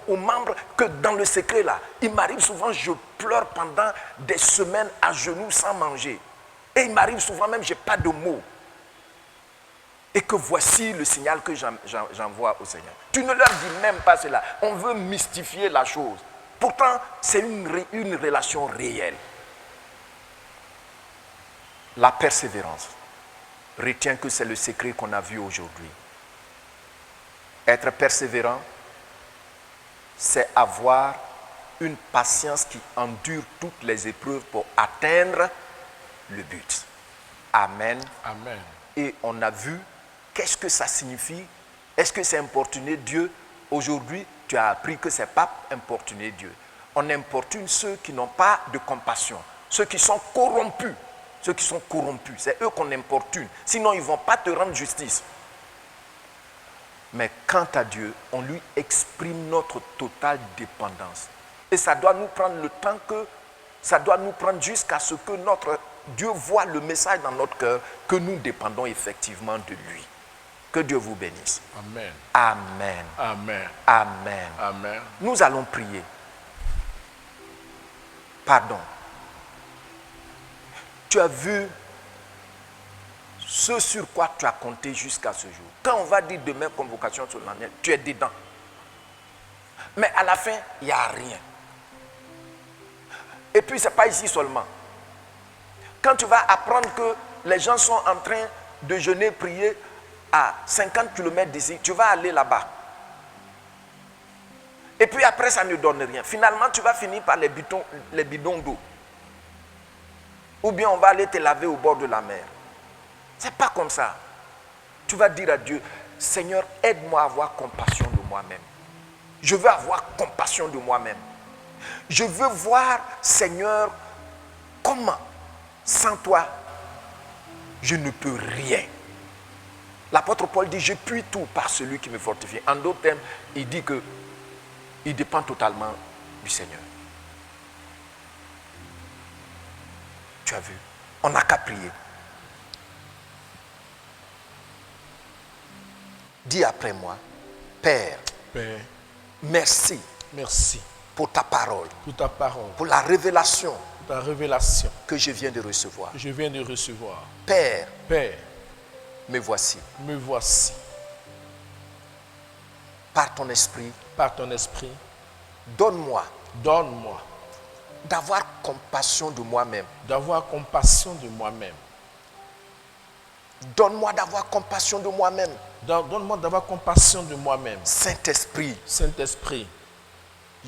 aux membres que dans le secret là, il m'arrive souvent, je pleure pendant des semaines à genoux sans manger. Et il m'arrive souvent même, je n'ai pas de mots. Et que voici le signal que j'envoie au Seigneur. Tu ne leur dis même pas cela. On veut mystifier la chose. Pourtant, c'est une relation réelle. La persévérance. Retiens que c'est le secret qu'on a vu aujourd'hui. Être persévérant, c'est avoir une patience qui endure toutes les épreuves pour atteindre le but. Amen. Amen. Et on a vu qu'est-ce que ça signifie. Est-ce que c'est importuner Dieu? Aujourd'hui, tu as appris que ce n'est pas importuner Dieu. On importune ceux qui n'ont pas de compassion, ceux qui sont corrompus. Ceux qui sont corrompus, c'est eux qu'on importune. Sinon, ils ne vont pas te rendre justice. Mais quant à Dieu, on lui exprime notre totale dépendance. Et ça doit nous prendre le temps ça doit nous prendre jusqu'à ce que notre Dieu voit le message dans notre cœur, que nous dépendons effectivement de lui. Que Dieu vous bénisse. Amen. Amen. Amen. Amen. Amen. Nous allons prier. Pardon. Tu as vu ce sur quoi tu as compté jusqu'à ce jour. Quand on va dire demain convocation solennelle, tu es dedans. Mais à la fin, il n'y a rien. Et puis, ce n'est pas ici seulement. Quand tu vas apprendre que les gens sont en train de jeûner, prier à 50 km d'ici, tu vas aller là-bas. Et puis après, ça ne donne rien. Finalement, tu vas finir par les bidons d'eau. Ou bien on va aller te laver au bord de la mer. Ce n'est pas comme ça. Tu vas dire à Dieu, Seigneur, aide-moi à avoir compassion de moi-même. Je veux avoir compassion de moi-même. Je veux voir, Seigneur, comment, sans toi, je ne peux rien. L'apôtre Paul dit, je puis tout par celui qui me fortifie. En d'autres termes, il dit qu'il dépend totalement du Seigneur. Tu as vu? On n'a qu'à prier. Dis après moi, Père, Père, merci, merci pour ta parole, pour ta parole, pour la révélation pour ta révélation que je viens de recevoir. que je viens de recevoir. Père, Père, me voici. me voici. Par ton esprit, Par ton esprit, donne-moi donne-moi d'avoir compassion de moi-même. d'avoir compassion de moi-même. Donne-moi d'avoir compassion de moi-même. Donne-moi d'avoir compassion de moi-même. Saint-Esprit, Saint-Esprit,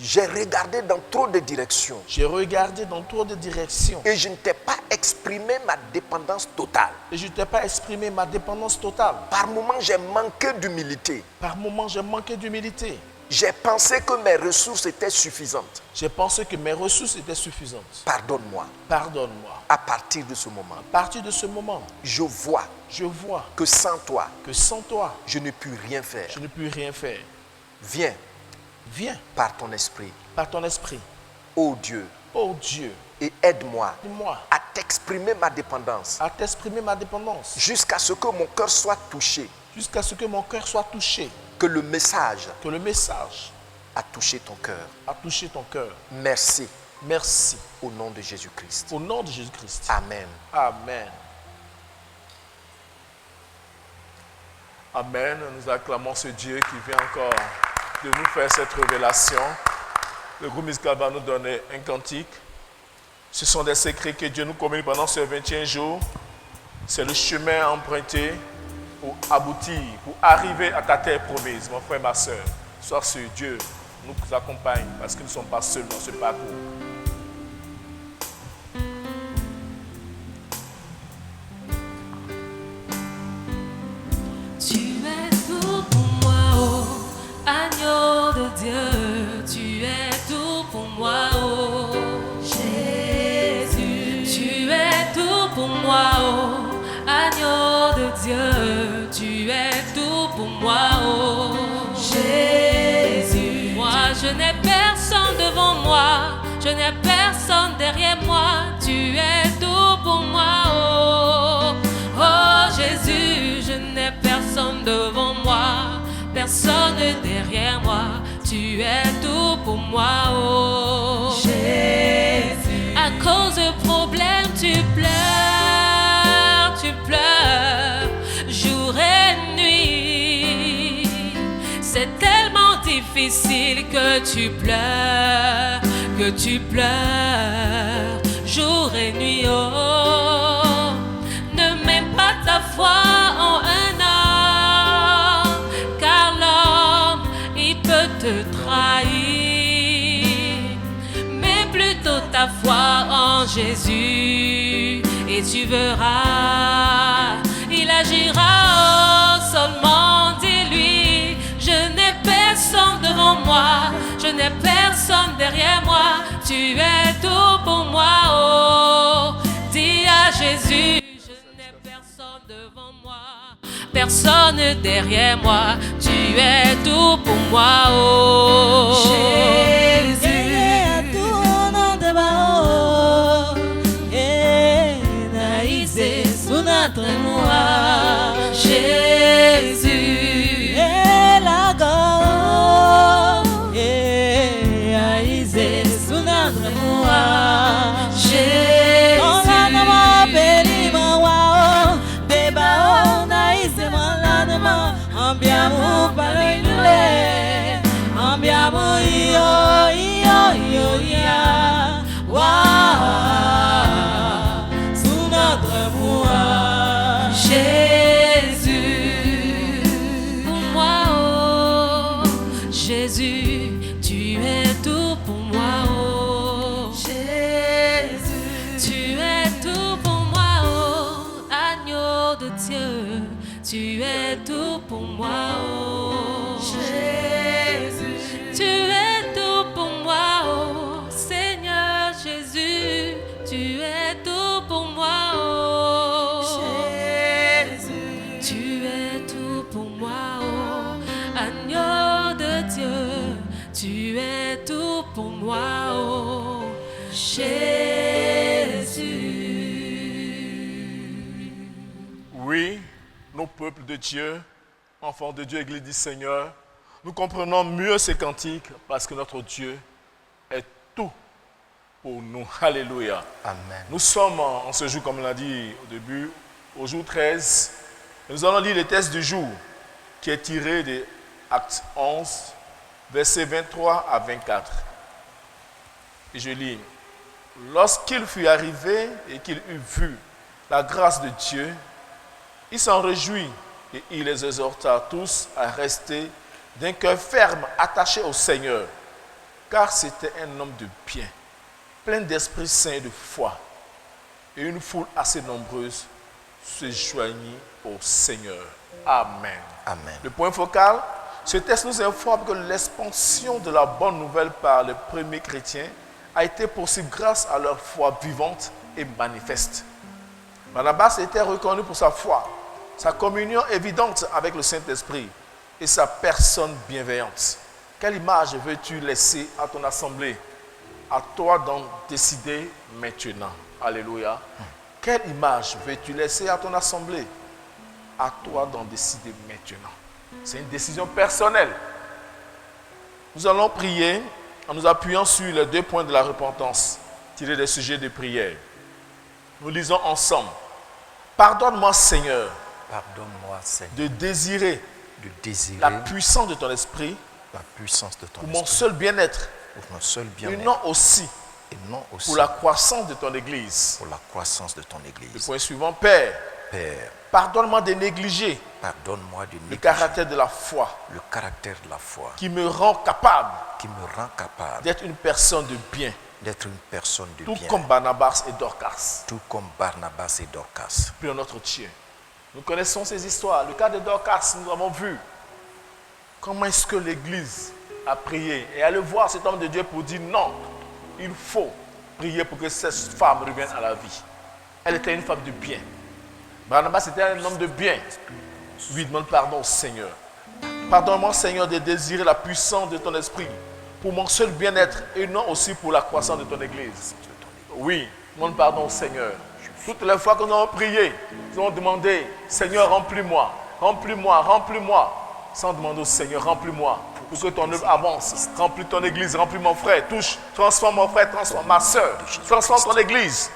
j'ai regardé dans trop de directions j'ai regardé dans trop de directions et je ne t'ai pas exprimé ma dépendance totale. et je ne t'ai pas exprimé ma dépendance totale. Par moments, j'ai manqué d'humilité. Par moments, j'ai manqué d'humilité. J'ai pensé que mes ressources étaient suffisantes. J'ai pensé que mes ressources étaient suffisantes. Pardonne-moi. Pardonne-moi. À partir de ce moment, À partir de ce moment, je vois je vois que sans toi, que sans toi, je ne puis rien faire. je ne peux rien faire. Viens Viens par ton esprit, par ton esprit, ô Dieu, ô Dieu, et aide-moi dis-moi à t'exprimer ma dépendance à t'exprimer ma dépendance jusqu'à ce que mon cœur soit touché, jusqu'à ce que mon cœur soit touché, que le message que le message a touché ton cœur. a touché ton cœur. Merci Merci. au nom de Jésus-Christ. Au nom de Jésus-Christ. Amen. Amen. Amen. Nous acclamons ce Dieu qui vient encore de nous faire cette révélation. Le groupe musical va nous donner un cantique. Ce sont des secrets que Dieu nous communique pendant ce 21 jours. C'est le chemin à emprunter pour aboutir, pour arriver à ta terre promise. Mon frère, ma soeur, sois sûr, Dieu nous accompagne parce que nous ne sommes pas seuls dans ce parcours. Tu es tout pour moi, oh agneau de Dieu. Tu es tout pour moi, oh Jésus. Tu es tout pour moi, oh agneau de Dieu. Tu es tout pour moi, oh Jésus. Moi, je n'ai personne devant moi, je n'ai personne derrière moi. Tu es tout pour moi, oh, oh Jésus. Je n'ai personne devant moi, personne derrière moi. Tu es tout pour moi, oh Jésus. À cause de problèmes, tu pleures jour et nuit. C'est tellement difficile que tu pleures jour et nuit. Oh, ne mets pas ta foi en un homme, car l'homme, il peut te trahir. Mais plutôt ta foi en Jésus, et tu verras, il agira. Oh, seulement dis-lui, je n'ai personne devant moi, je n'ai personne derrière moi. Tu es tout pour moi, oh. Dis à Jésus, je n'ai personne devant moi, personne derrière moi. Tu es tout pour moi, oh Jésus. Jésus Et la go, aïe, sunadre moi. Jésus. On a ma peri ma wao, beba on aïe malade ma, ambiamo paloinule, ambiamo io. tu es tout pour moi, oh Jésus. Tu es tout pour moi, oh Seigneur Jésus. Tu es tout pour moi, oh Jésus. Tu es tout pour moi, oh agneau de Dieu. Tu es tout pour moi, oh Jésus. Oui, nos peuples de Dieu, enfants de Dieu, Église du Seigneur, nous comprenons mieux ces cantiques parce que notre Dieu est tout pour nous. Alléluia. Amen. Nous sommes en ce jour, comme on l'a dit au début, au jour 13. Et nous allons lire le texte du jour qui est tiré de Actes 11, versets 23 à 24. Et je lis. Lorsqu'il fut arrivé et qu'il eut vu la grâce de Dieu, il s'en réjouit et il les exhorta tous à rester d'un cœur ferme, attaché au Seigneur, car c'était un homme de bien, plein d'Esprit Saint et de foi. Et une foule assez nombreuse se joignit au Seigneur. Amen. Amen. Le point focal, ce texte nous informe que l'expansion de la bonne nouvelle par les premiers chrétiens a été possible grâce à leur foi vivante et manifeste. Barnabas était reconnu pour sa foi, sa communion évidente avec le Saint-Esprit et sa personne bienveillante. Quelle image veux-tu laisser à ton assemblée? À toi d'en décider maintenant. Alléluia. Quelle image veux-tu laisser à ton assemblée? À toi d'en décider maintenant. C'est une décision personnelle. Nous allons prier en nous appuyant sur les 2 points de la repentance, tirés des sujets de prière. Nous lisons ensemble. Pardonne-moi, Seigneur, Pardonne-moi, Seigneur, de désirer de désirer la puissance de ton esprit la puissance de ton pour mon esprit, seul bien-être pour mon seul et bien-être, non aussi et non aussi pour la croissance de ton Église. pour la croissance de ton Le Église. point suivant, Père, Père, pardonne-moi de négliger pardonne-moi de le négliger caractère de la foi le caractère de la foi qui me rend capable qui me rend capable d'être une personne de bien, d'être une personne de tout bien, comme Barnabas et Dorcas. tout comme Barnabas et Dorcas. Prions notre Dieu. Nous connaissons ces histoires. Le cas de Dorcas, nous avons vu comment est-ce que l'Église a prié et allé voir cet homme de Dieu pour dire non, il faut prier pour que cette femme revienne à la vie. Elle était une femme de bien. Barnabas était un homme de bien. Lui demande pardon au Seigneur. Pardonne-moi, Seigneur, de désirer la puissance de ton esprit pour mon seul bien-être et non aussi pour la croissance de ton Église. Oui, demande pardon au Seigneur. Toutes les fois que nous avons prié, nous avons demandé, Seigneur, remplis-moi, remplis-moi, remplis-moi, sans demander au Seigneur, remplis-moi, pour que ton œuvre avance. Remplis ton Église, remplis mon frère, touche, transforme mon frère, transforme ma soeur, transforme ton Église.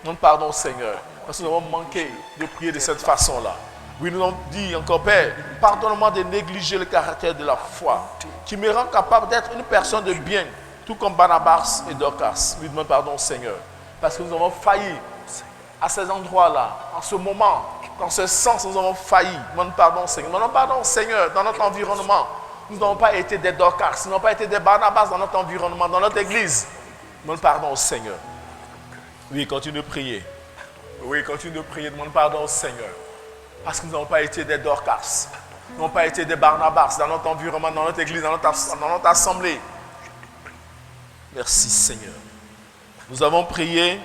Demande pardon au Seigneur, parce que nous avons manqué de prier de cette façon-là. Oui, nous avons dit encore, Père, pardonne-moi de négliger le caractère de la foi, qui me rend capable d'être une personne de bien, tout comme Barnabas et Dorcas. Lui demande pardon au Seigneur, parce que nous avons failli à ces endroits-là, en ce moment, dans ce sens, nous avons failli. Demande pardon au Seigneur. Demandons pardon au Seigneur dans notre environnement. Nous n'avons pas été des Dorcas, nous n'avons pas été des Barnabas dans notre environnement, dans notre église. Demande pardon au Seigneur. Oui, continue de prier. Oui, continue de prier. Demande pardon au Seigneur. Parce que nous n'avons pas été des Dorcas. Nous n'avons pas été des Barnabas dans notre environnement, dans notre église, dans notre assemblée. Merci Seigneur. Nous avons prié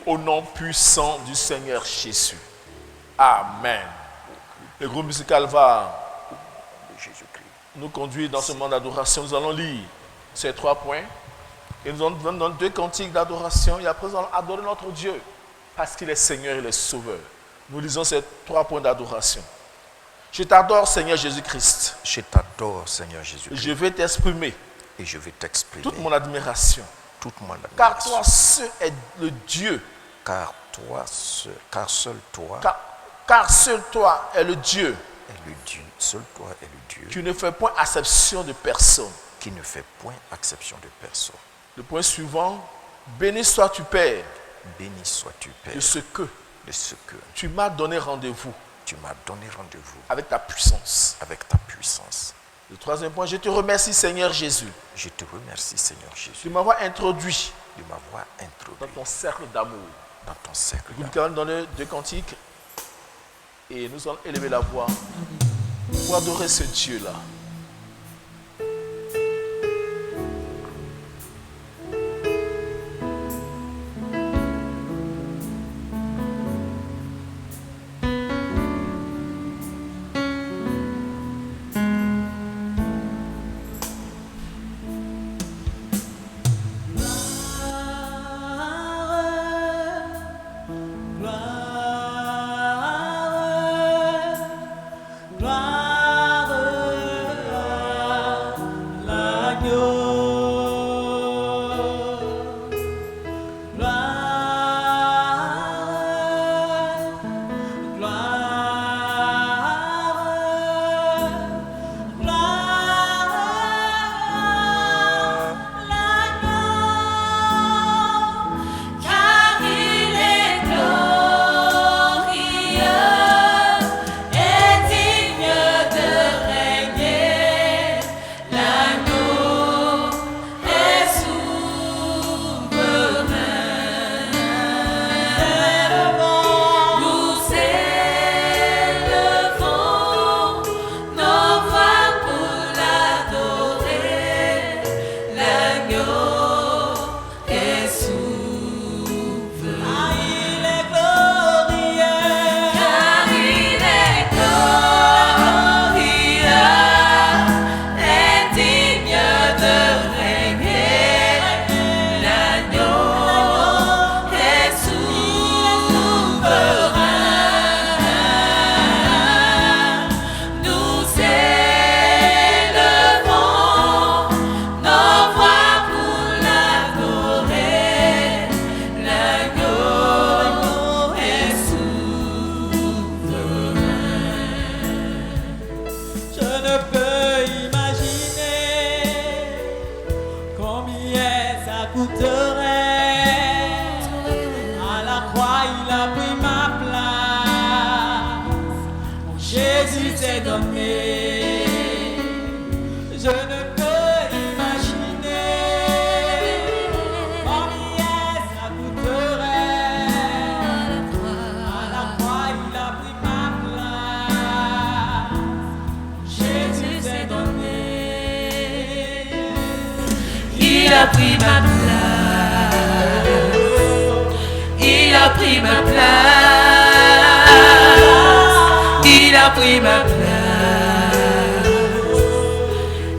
au nom puissant du Seigneur Jésus. Amen. Le groupe musical va nous conduire dans ce moment d'adoration. Nous allons lire ces 3 points. Et nous allons donner 2 cantiques d'adoration. Et après, nous allons adorer notre Dieu. Parce qu'il est Seigneur et il est Sauveur. Nous lisons ces 3 points d'adoration. Je t'adore, Seigneur Jésus-Christ. Je t'adore, Seigneur Jésus-Christ. Je vais t'exprimer Et je vais t'exprimer toute mon admiration. toute mon admiration. Car toi seul est le Dieu. Car seul toi Car seul toi est le Dieu est le Dieu. Seul toi est le Dieu qui ne fait point acception de personne. qui ne fait point exception de personne. Le point suivant, béni sois-tu Père Béni sois-tu, Père, de ce que de ce que tu m'as donné rendez-vous tu m'as donné rendez-vous avec ta puissance. avec ta puissance. Le 3e point, je te remercie Seigneur Jésus Je te remercie, Seigneur de Jésus, m'avoir introduit de m'avoir dans introduit ton cercle d'amour. dans ton cercle Nous d'amour. allons donner 2 cantiques. Et nous allons élever la voix pour adorer ce Dieu-là. Il a pris ma place. Il a pris ma place. Il a pris ma place.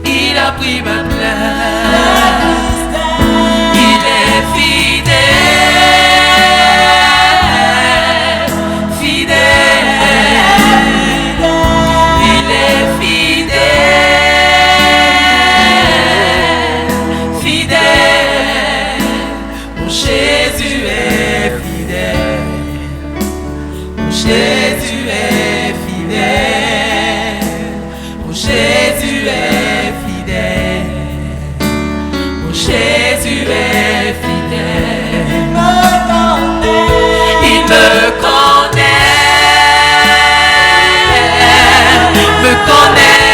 Il a pris ma place. Il est fidèle, fidèle. Il est fidèle, fidèle. Mon Jésus est fidèle. Mon Jésus est fidèle. Mon Jésus est fidèle. Mon Jésus est fidèle. Il me connaît. Me connaît.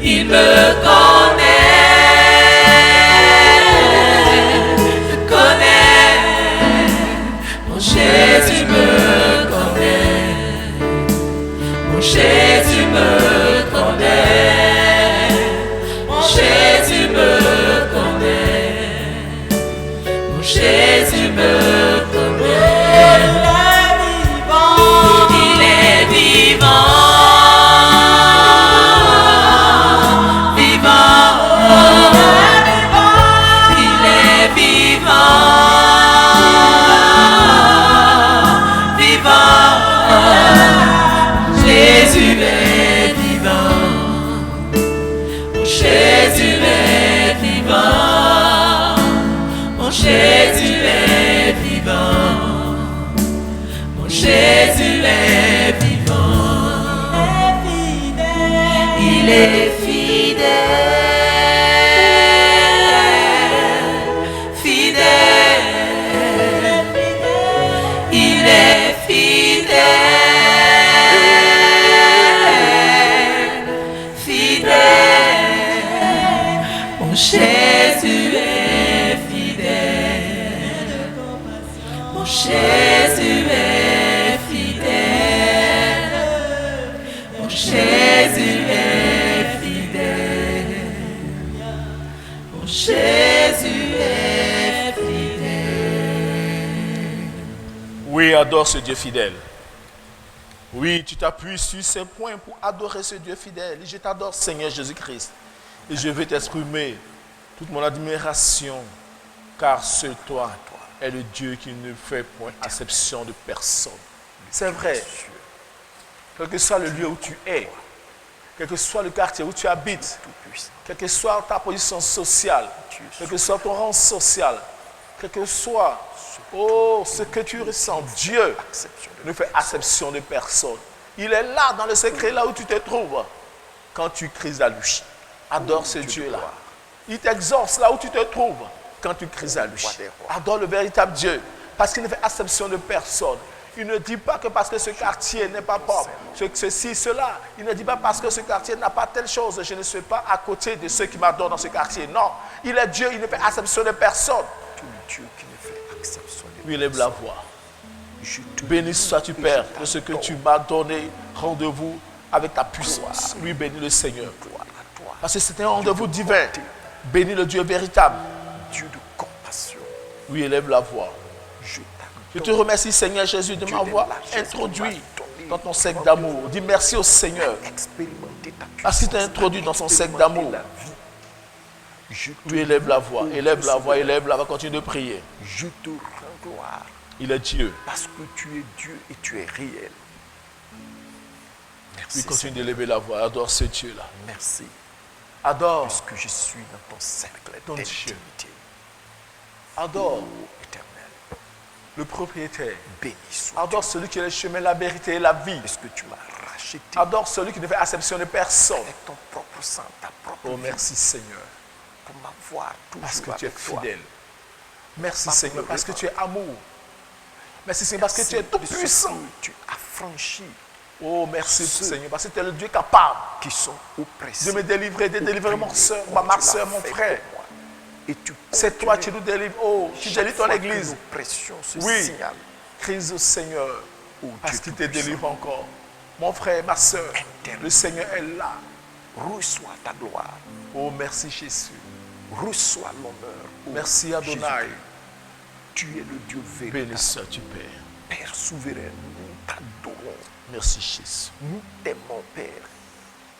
Il me connaît. Mon Jésus me connaît. Mon Jésus me connaît. Mon Jésus me connaît. Mon Jésus me connaît. Il est vivant. Vivant. Il est vivant. Vivant. Jésus est vivant. Mon Jésus est vivant. Mon Jésus est vivant. Mon Jésus est vivant. Il est fidèle, fidèle. Il est fidèle, fidèle. Mon Jésus est fidèle. Mon Jésus est fidèle. Oui, adore ce Dieu fidèle. Oui, tu t'appuies sur ces points pour adorer ce Dieu fidèle. Et je t'adore, Seigneur Jésus-Christ. Et je vais t'exprimer toute mon admiration, car seul toi est le Dieu qui ne fait point acception de personne. C'est vrai. Quel que soit le lieu où tu es, quel que soit le quartier où tu habites, quelle que soit ta position sociale, quel que soit ton rang social, quel que soit ce que tu ressens, Dieu ne fait acception de personne. Il est là dans le secret, là où tu te trouves, quand tu cries à lui. Adore ce Dieu-là. Il t'exauce là où tu te trouves, quand tu cries à lui. Adore le véritable Dieu, parce qu'il ne fait acception de personne. Il ne dit pas que parce que ce quartier n'est pas propre, ceci, cela. Il ne dit pas parce que ce quartier n'a pas telle chose, je ne suis pas à côté de ceux qui m'adorent dans ce quartier. Non, il est Dieu, il ne fait acception de personne. Dieu qui ne fait acception de Lui élève la voix. Béni sois-tu, Père, de ce que tu m'as donné rendez-vous avec ta puissance. Lui bénis le Seigneur. Parce que c'est un rendez-vous divin. Bénis le Dieu véritable. Dieu de compassion. Lui élève la voix. Je te remercie, Seigneur Jésus, de m'avoir introduit dans ton cercle d'amour. Dis merci au Seigneur. Parce qu'il t'a introduit dans son cercle d'amour. Lui élève la voix, élève la voix, élève la voix. Continue de prier. Je te rends gloire. Il est Dieu. Parce que tu es Dieu et tu es réel. Merci. Lui continue d'élever la voix. Adore ce Dieu-là. Merci. Adore. Puisque je suis dans ton cercle d'intimité. Adore. Éternel. Le propriétaire. Béni soit. Adore celui qui est le chemin, la vérité et la vie. Parce que tu m'as racheté. Adore celui qui ne fait acception de personne. Avec ton propre sang, ta propre Oh, vie. merci Seigneur. Pour m'avoir toujours Parce que tu es avec toi. fidèle. Merci Seigneur parce que tu es amour. Merci Seigneur parce que tu es tout De ce puissant. que tu as franchi. Oh, merci Ceux Seigneur parce que tu es le Dieu capable qui sont oppressés. de me délivrer, de délivrer mon soeur, ma soeur, mon frère. Et tu C'est toi qui nous délivres. Oh, tu délivres ton église. L'oppression se Oui. signale. Crise au Seigneur Oh, parce Dieu qu'il te Tout-Puissant. délivre encore. Mon frère, ma soeur, le Seigneur est là. Reçois ta gloire. Oh, merci Jésus. Reçois l'honneur. Oh, Merci Adonai. Jésus-Christ. Tu es le Dieu Béni véritable. sois-tu, Père. Père souverain, nous t'adorons. Merci Jésus. Nous t'aimons, Père.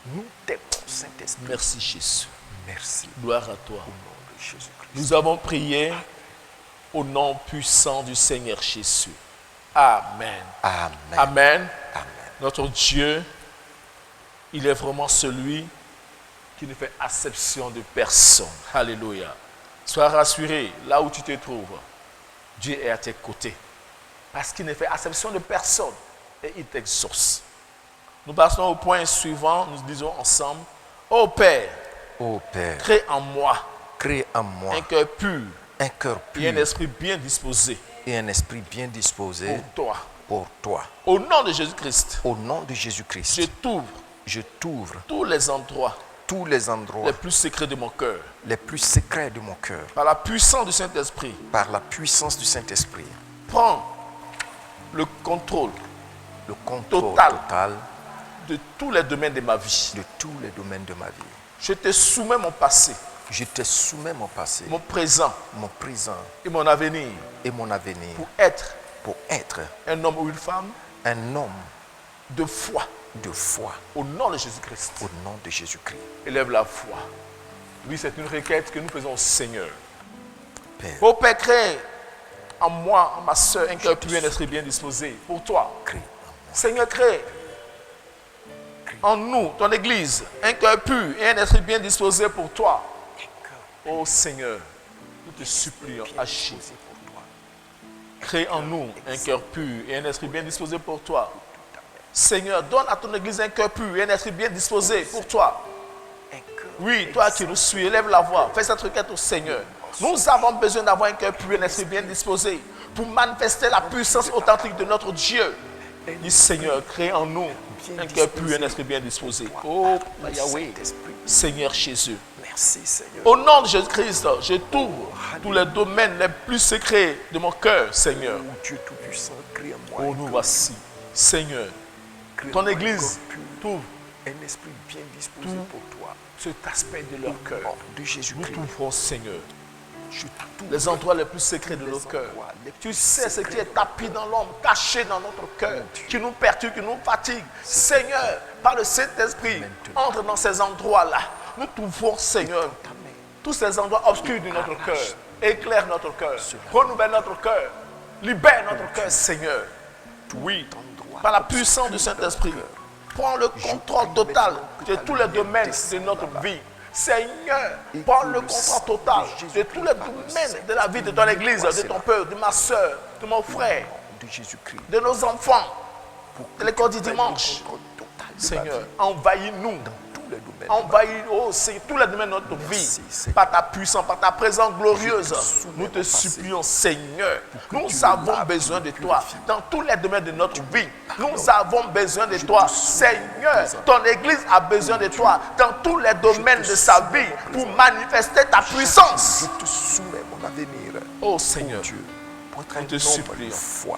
Nous t'aimons, Saint-Esprit. Merci Jésus. Merci. Gloire à toi. Au nom de Jésus-Christ. Nous avons prié au nom puissant du Seigneur Jésus. Amen. Amen. Amen. Amen. Notre Dieu, il est vraiment celui qui ne fait acception de personne. Alléluia. Sois rassuré, là où tu te trouves, Dieu est à tes côtés. Parce qu'il ne fait acception de personne et il t'exauce. Nous passons au point suivant, nous disons ensemble, ô Père, Ô Père, crée en moi crée en moi un cœur pur un cœur et un pur esprit bien disposé et un esprit bien disposé pour toi. pour toi. Au nom de Jésus-Christ, Au nom de Jésus-Christ, je t'ouvre tous les endroits les plus secrets de mon cœur les plus secrets de mon cœur par la puissance du Saint-Esprit. par la puissance du Saint-Esprit. Prends le contrôle Le contrôle Total. total de tous les domaines de ma vie. de tous les domaines de ma vie. Je te soumets mon passé, Je te soumets mon passé, mon présent mon présent et mon avenir et mon avenir pour être un un homme ou une femme homme de foi de foi au nom de Jésus-Christ. au nom de Jésus-Christ. Élève la foi. Oui, c'est une requête que nous faisons au Seigneur. Père, Ô Père, crée en moi, en ma soeur, un cœur pur et un esprit bien disposé pour toi. crée Seigneur, crée en nous, ton Église, un cœur pur et un esprit bien disposé pour toi. Ô Seigneur, nous te supplions, agis. pour toi. Crée en nous un cœur pur et un esprit bien disposé pour toi. Seigneur, donne à ton Église un cœur pur et un esprit bien disposé pour toi. Un cœur Oui, toi qui nous suis, élève la voix, fais cette requête au Seigneur. Nous avons besoin d'avoir un cœur pur et un esprit bien disposé pour manifester la puissance authentique de notre Dieu. Dis Seigneur, crée en nous un cœur pur et un esprit bien disposé. Oh, Yahweh, Saint-Esprit. Seigneur Jésus. Merci Seigneur. Au nom de Jésus-Christ, je t'ouvre tous les domaines les plus secrets de mon cœur, Seigneur. Ô Dieu Tout-Puissant, crée en moi Oh, nous voici, Seigneur. crée en Ton moi un Église, cœur pur, t'ouvre un esprit bien disposé pour toi. cet aspect de leur Au cœur. nom de Nous Jésus-Christ. t'ouvrons, Seigneur. les endroits les plus secrets de nos cœurs. Tu sais ce qui est tapis dans l'homme, caché dans notre cœur, qui nous perturbe, qui nous fatigue. Seigneur, par le Saint-Esprit, entre dans ces endroits-là. Nous trouvons, Seigneur, tous ces endroits obscurs de notre cœur. Éclaire notre cœur, renouvelle notre cœur, libère notre cœur, Seigneur. Oui, par la puissance du Saint-Esprit, prends le contrôle total de tous les domaines de notre vie. Seigneur, prends le contrôle total de tous les domaines de la vie de ton Église, de ton peuple, de ma soeur, de mon frère, de nos enfants, de l'école du dimanche. Seigneur, envahis-nous. Envahis, oh Seigneur, tous les domaines de notre vie, par ta puissance, par ta présence glorieuse. Nous te supplions, Seigneur. Nous avons besoin de toi dans tous les domaines de notre vie. Nous avons besoin de toi, Seigneur. Ton Église a besoin de toi dans tous les domaines de sa vie pour manifester ta puissance. Je te soumets mon avenir. Oh Seigneur, pour être nous te supplions. foi.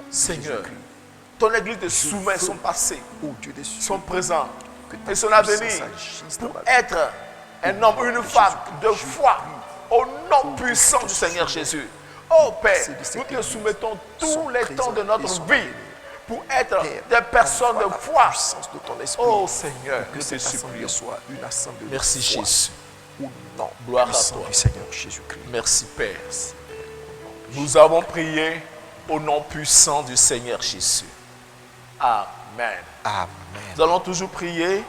Seigneur, ton Église te soumet son passé, Ô Dieu des cieux, son présent que ta et son avenir puissance agisse dans pour ma vie. être un homme, une femme de foi au nom puissant du Seigneur Jésus. Oh Père, nous te soumettons tous les temps de notre vie pour être des personnes de foi. Puissance de ton esprit. Oh Seigneur, Que nous te cette assemblée supplions. soit une assemblée de Merci foi. Jésus. Au nom Gloire à puissant toi. du Seigneur Jésus-Christ. Merci Père. Nous avons prié au nom puissant du Seigneur Jésus. Amen. Amen. Nous allons toujours prier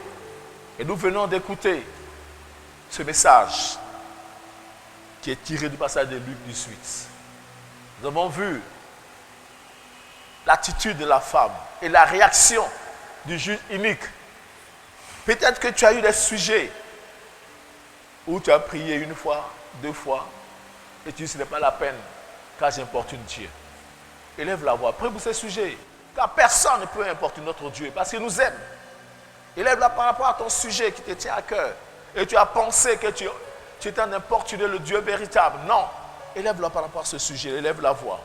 et nous venons d'écouter ce message qui est tiré du passage de Luc 18. Nous avons vu l'attitude de la femme et la réaction du juge unique. Peut-être que tu as eu des sujets où tu as prié une fois, deux fois et tu dis ce n'est pas la peine car j'importune Dieu. Élève la voix, prie pour ces sujets. Car personne ne peut importuner notre Dieu parce qu'il nous aime. Élève-la par rapport à ton sujet qui te tient à cœur. Et tu as pensé que tu étais en importuner le Dieu véritable. Non. Élève-la par rapport à ce sujet. Élève la voix.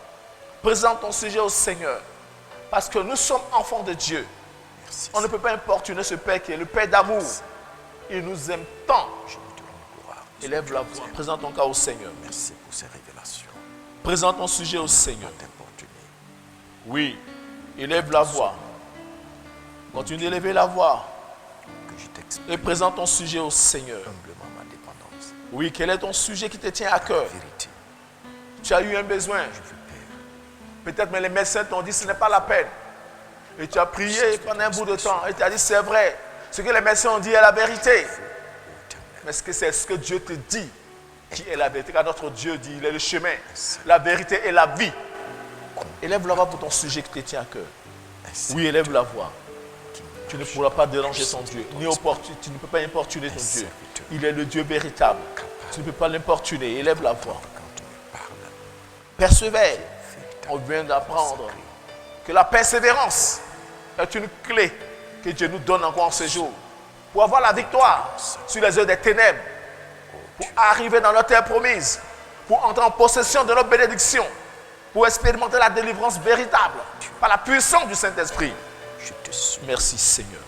Présente ton sujet au Seigneur. Parce que nous sommes enfants de Dieu. Merci. On ne peut pas importuner ce Père qui est le Père d'amour. Il nous aime tant. Je vous te rends gloire. Élève la voix. Présente ton cas au Seigneur. Merci pour ces révélations. Présente ton sujet au Seigneur. T'importuner. Oui. Élève la voix. Continue d'élever la voix. Que je t'exprime Et présente ton sujet au Seigneur. humblement ma dépendance. Oui, quel est ton sujet qui te tient à cœur? Vérité. Tu as eu un besoin. Je veux Père. Peut-être mais les médecins t'ont dit ce n'est pas la peine. Et tu as prié pendant un bout de temps et tu as dit c'est vrai. Ce que les médecins ont dit est la vérité. Mais est-ce que c'est ce que Dieu te dit qui est la vérité? Car notre Dieu dit il est le chemin, la vérité et la vie. Élève la voix pour ton sujet qui te tient à cœur. Oui, élève la voix. Tu ne pourras pas déranger ton Dieu. Tu ne peux pas importuner ton Dieu. Il est le Dieu véritable. Tu ne peux pas l'importuner. Élève la voix. Quand tu me parles, Persévère. On vient d'apprendre que la persévérance est une clé que Dieu nous donne encore en ce jour pour avoir la victoire sur les œuvres des ténèbres, pour arriver dans notre terre promise, pour entrer en possession de notre bénédiction, pour expérimenter la délivrance véritable par la puissance du Saint-Esprit. je te supplie. Merci Seigneur.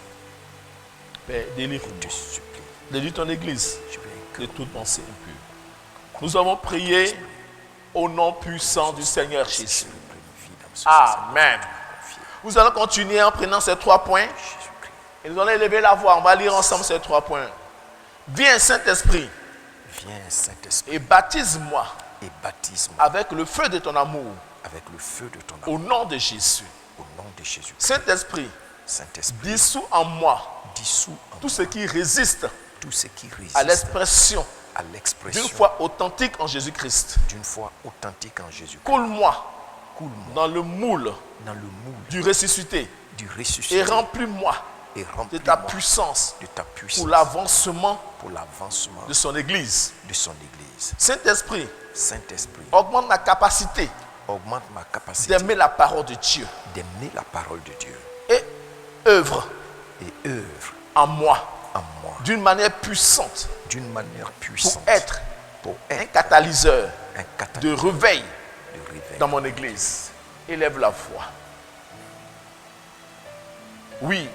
Père, Je délivre-nous. te supplie. Délivre ton Église Je veux de toute pensée impure. Nous avons prié au nom puissant du Seigneur Jésus. Amen. Nous allons continuer en prenant ces 3 points Jésus-Christ. et nous allons élever la voix. On va lire ensemble ces 3 points. Viens Saint-Esprit Viens, Saint-Esprit, et baptise-moi et baptise-moi avec le feu de ton amour avec le feu de ton amour. au nom de Jésus. Au nom de Jésus. Saint-Esprit, Saint-Esprit, dissous en moi dissous en tout ce qui résiste tout ce qui résiste à l'expression à d'une l'expression foi authentique en Jésus-Christ. d'une foi authentique en Jésus. Coule-moi Coule-moi dans le moule dans le moule du ressuscité du et ressuscité remplis-moi et de remplis-moi ta puissance de ta puissance pour l'avancement pour l'avancement de son Église. de son Église. Saint-Esprit, Saint-Esprit, augmente ma capacité augmente ma capacité d'aimer la parole de Dieu d'aimer la parole de Dieu et œuvre et œuvre en moi en moi d'une manière puissante d'une manière pour puissante être pour un être catalyseur un de catalyseur réveil de réveil. dans mon Église. Élève la voix. Oui.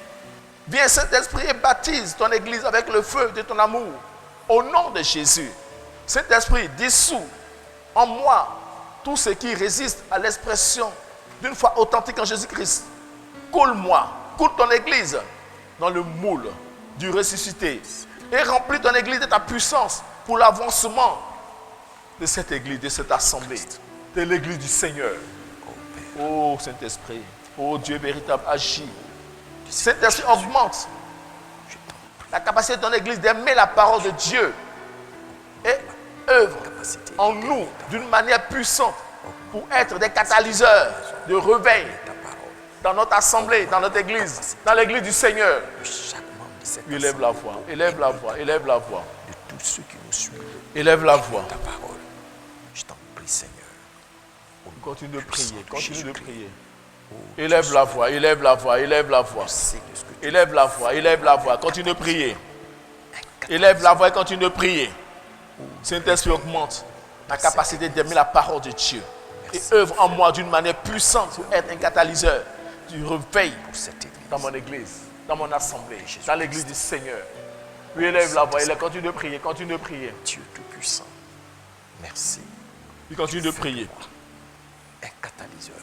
Viens Saint-Esprit et baptise ton Église avec le feu de ton amour. Au nom de Jésus. Saint-Esprit, dissous en moi tout ce qui résiste à l'expression d'une foi authentique en Jésus-Christ. Coule-moi, coule ton église dans le moule du ressuscité et remplis ton église de ta puissance pour l'avancement de cette église, de cette assemblée, de l'église du Seigneur. Oh Saint-Esprit, oh Dieu véritable, agis. Saint-Esprit, augmente la capacité de ton église d'aimer la parole de Dieu et œuvre en nous d'une manière puissante pour être des catalyseurs de réveil dans notre assemblée, dans notre église, dans l'église du Seigneur. Élève la voix, élève la voix, élève la voix. De tous ceux qui nous suivent, élève la voix. Ta parole, je t'en prie, Seigneur. Continue de prier, continue de prier. Élève la voix, élève la voix, élève la voix. Élève la voix, élève la voix, continue de prier. Élève la voix et continue de prier. Saint-Esprit, augmente la capacité d'aimer la parole de Dieu et œuvre en moi d'une manière puissante pour être un catalyseur du réveil dans mon église, dans mon assemblée, dans l'église du Seigneur. Oui, élève la voix, continue de prier, continue de prier. Dieu Tout-Puissant, merci. Il continue de prier. Un catalyseur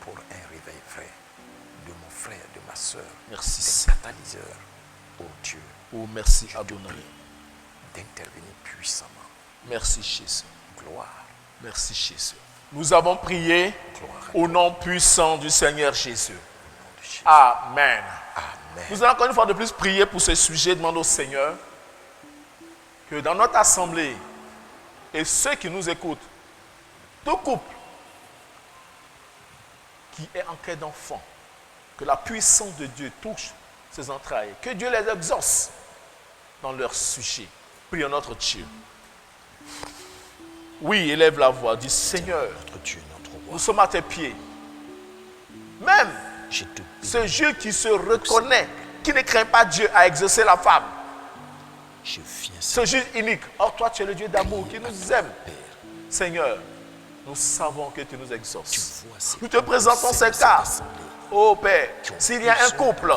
pour un réveil vrai de mon frère, de ma soeur. Merci. Un catalyseur, oh Dieu. Oh, merci Adonai. D'intervenir puissamment. Merci Jésus. Gloire. Merci Jésus. Nous avons prié au nom puissant du Seigneur Jésus. Amen. Amen. Nous allons encore une fois de plus prier pour ce sujet. Demande au Seigneur que dans notre assemblée et ceux qui nous écoutent, tout couple qui est en quête d'enfant, que la puissance de Dieu touche ses entrailles, que Dieu les exauce dans leur sujet. Prions notre Dieu. Oui, élève la voix, dis Seigneur, Notre Dieu, notre roi. nous sommes à tes pieds. Même Je te ce Dieu qui se reconnaît, qui ne craint pas Dieu, a exaucé la femme. Je viens, Ce Dieu unique. Or, toi, tu es le Dieu d'amour qui nous aime. Père. Seigneur, nous savons que tu nous Tu exauces. vois ces Nous te présentons ces cas. Oh Père, s'il y a un couple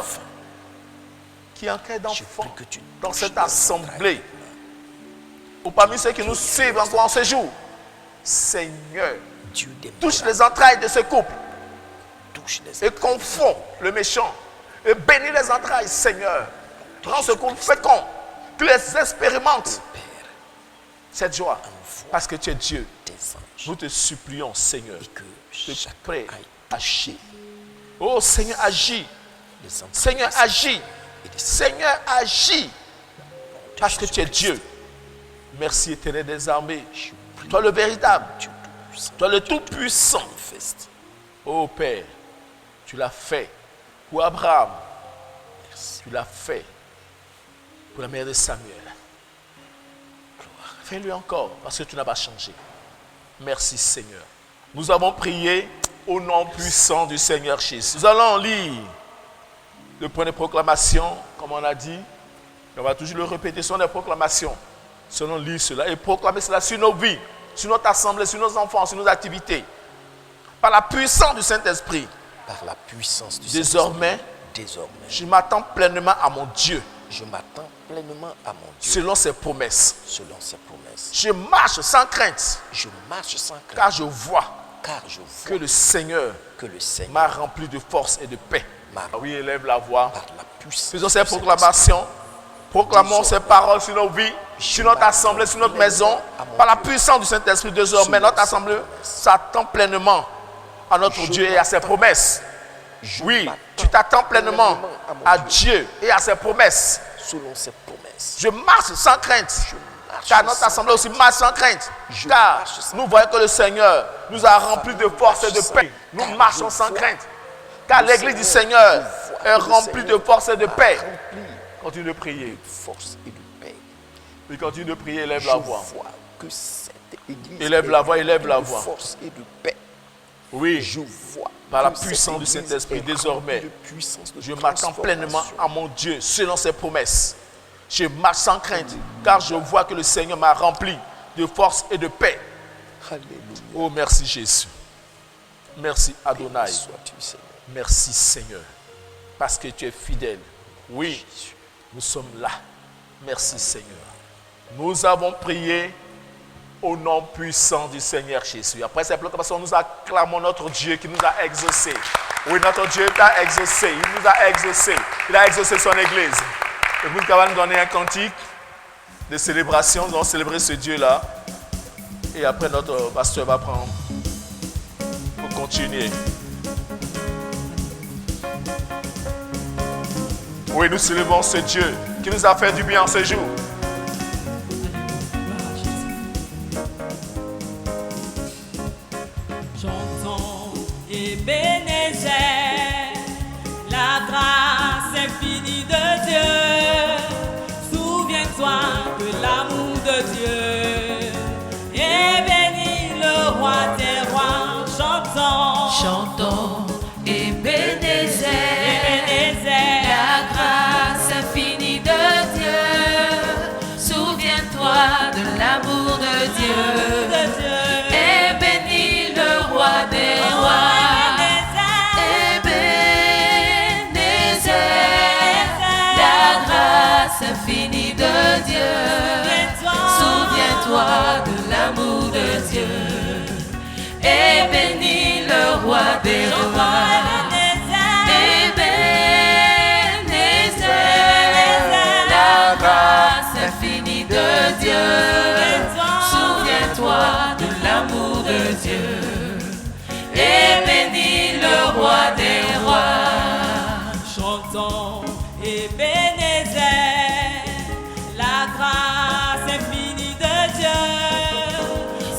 qui est en quête d'enfant dans cette assemblée, ou parmi ceux qui nous suivent encore en ce jour, Seigneur, Dieu des touche les entrailles de ce couple touche les et confond le méchant et bénis les entrailles, Seigneur. Rends ce couple fécond, que les expérimentent Père, cette joie, parce que tu es Dieu. tes anges. Nous te supplions, Seigneur, Et que de chaque près, aille agis. Oh Seigneur, agis. les entrailles Seigneur, agis. et des Seigneur, agis. Parce que tu es Dieu. Merci, Éternel des armées. Toi le véritable. Dieu Tout-Puissant. Toi le tout-puissant. Manifeste. Oh Père, tu l'as fait pour Abraham. Merci. Tu l'as fait pour la mère de Samuel. Fais-le encore parce que tu n'as pas changé. Merci Seigneur. Nous avons prié au nom puissant du Seigneur Jésus. Nous allons lire le point de proclamation, comme on a dit. On va toujours le répéter, ce sont des proclamations. Nous allons lire cela et proclamer cela sur nos vies, sur notre assemblée, sur nos enfants, sur nos activités. Par la puissance du Saint-Esprit. Par la puissance du Désormais, Saint-Esprit, désormais, je m'attends pleinement à mon Dieu, je m'attends pleinement à mon Dieu selon ses promesses. selon ses promesses. Je marche sans crainte, Je marche sans crainte car je vois car je que vois le Seigneur que le Seigneur m'a rempli de force et de paix. m'a Ah oui, élève la voix. par la puissance Faisons ces du Saint-Esprit. proclamations. Proclamons ces paroles sur nos vies, sur notre assemblée, sur notre maison. Par la puissance du Saint-Esprit, désormais, notre assemblée s'attend pleinement à notre Dieu et à ses promesses. Oui, tu t'attends pleinement à Dieu et à ses promesses. selon ses promesses. Je marche sans crainte. marche Car notre sans assemblée aussi marche sans crainte. Je Car marche sans nous voyons que le Seigneur nous a remplis de force et de paix. Nous Car marchons je sans vois crainte. Car le l'église du Seigneur, Seigneur je vois est que le remplie de Seigneur force et de paix. Rempli Continue de prier. de force et de paix. Oui, continue de prier, élève Je la voix. vois que cette église Élève est la voix, élève remplie la de voix. force et de paix. Oui, Je vois par la que cette puissance du église Saint-Esprit, est désormais, remplie de puissance, de je m'attends pleinement transformation. à mon Dieu selon ses promesses. Je marche sans crainte, car je vois que le Seigneur m'a rempli de force et de paix. Alléluia. Oh, merci Jésus. Merci Adonai. Sois-tu, Seigneur. Merci Seigneur, parce que tu es fidèle. Oui, nous sommes là. Merci Seigneur. Nous avons prié Au nom puissant du Seigneur Jésus. Après cette proclamation, nous acclamons notre Dieu qui nous a exaucés. Oui, notre Dieu t'a exaucé. Il nous a exaucés. Il a exaucé son Église. Et nous allons donner un cantique de célébration. Nous allons célébrer ce Dieu-là. Et après, notre pasteur va prendre pour continuer. Oui, nous célébrons ce Dieu qui nous a fait du bien ce jour. Chantons Ebenezer, la grâce infinie de Dieu. Souviens-toi de l'amour de Dieu et bénis le roi des rois. Chantons, Chantons Ebenezer, Ebenezer, la grâce infinie de Dieu. Souviens-toi de l'amour de Dieu. de Dieu. Et bénis le roi des rois. Ebenezer, la grâce infinie de Dieu. Souviens-toi de l'amour de Dieu. Et bénis le roi des rois. Ebenezer, la grâce infinie de Dieu. Souviens-toi de l'amour de Dieu. Et bénis le roi des rois. Chantons Ebenezer, la grâce infinie de Dieu.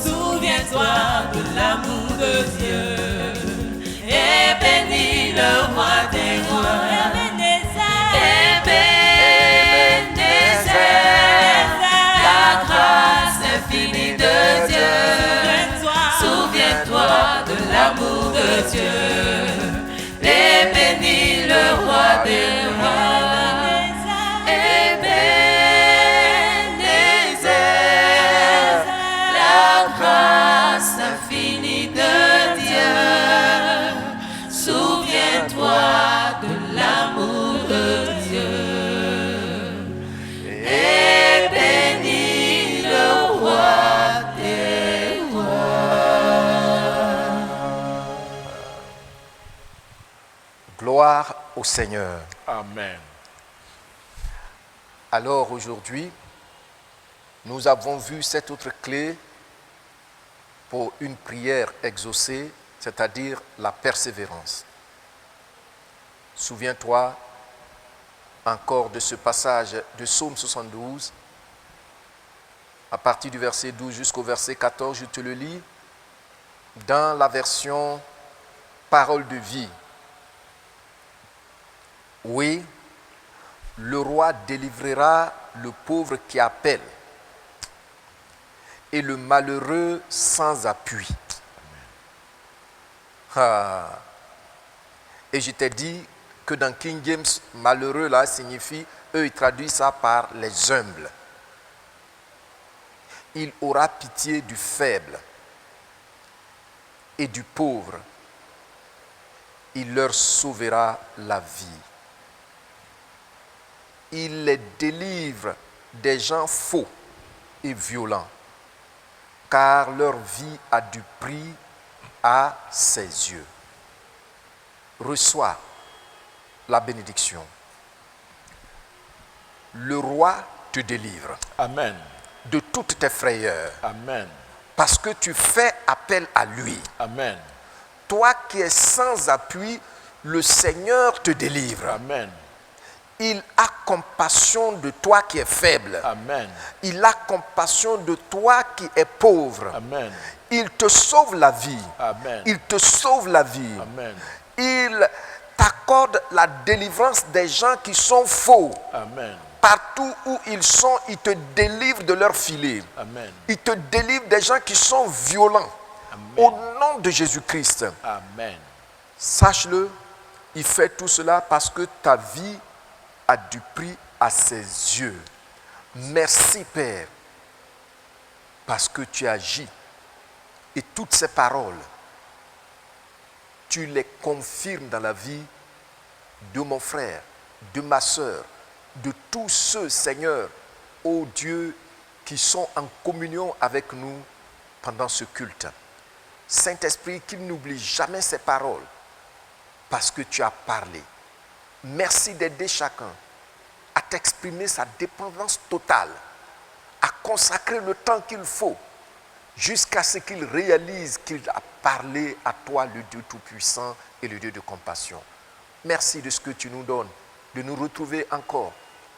Souviens-toi de l'amour de Dieu. Et bénis le roi des rois. Ebenezer, la grâce infinie de Dieu. Souviens-toi de l'amour de Dieu. Et bénis le roi des rois. Ebenezer, la grâce infinie de Dieu. Souviens-toi de l'amour de Dieu. Et bénis le roi des rois. Gloire au Seigneur. Amen. Alors aujourd'hui, nous avons vu cette autre clé pour une prière exaucée, c'est-à-dire la persévérance. Souviens-toi encore de ce passage de Psaume 72, à partir du verset 12 jusqu'au verset 14, je te le lis, dans la version Parole de vie. Oui, le roi délivrera le pauvre qui appelle et le malheureux sans appui. Ah. Et je t'ai dit que dans King James, malheureux là signifie, eux ils traduisent ça par les humbles. Il aura pitié du faible et du pauvre. Il leur sauvera la vie. Il les délivre des gens faux et violents, car leur vie a du prix à ses yeux. Reçois la bénédiction. Le roi te délivre Amen. de toutes tes frayeurs, Amen. parce que tu fais appel à lui. Amen. Toi qui es sans appui, le Seigneur te délivre. Amen. Il a compassion de toi qui es faible. Amen. Il a compassion de toi qui es pauvre. Amen. Il te sauve la vie. Amen. Il te sauve la vie. Amen. Il t'accorde la délivrance des gens qui sont faux. Amen. Partout où ils sont, il te délivre de leur filet. Amen. Il te délivre des gens qui sont violents. Amen. Au nom de Jésus-Christ. Amen. Sache-le, il fait tout cela parce que ta vie a du prix à ses yeux. Merci Père, parce que tu agis. Et toutes ces paroles, tu les confirmes dans la vie de mon frère, de ma soeur, de tous ceux, Seigneur, ô Dieu, qui sont en communion avec nous pendant ce culte. Saint-Esprit, qu'il n'oublie jamais ses paroles parce que tu as parlé. Merci d'aider chacun à t'exprimer sa dépendance totale, à consacrer le temps qu'il faut jusqu'à ce qu'il réalise qu'il a parlé à toi, le Dieu Tout-Puissant et le Dieu de compassion. Merci de ce que tu nous donnes, de nous retrouver encore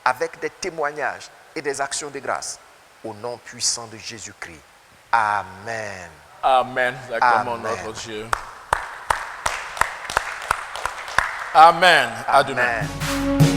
avec des témoignages et des actions de grâce. Au nom puissant de Jésus-Christ. Amen. Amen. Acclamons Amen. notre Dieu. Amen. À demain. Amen.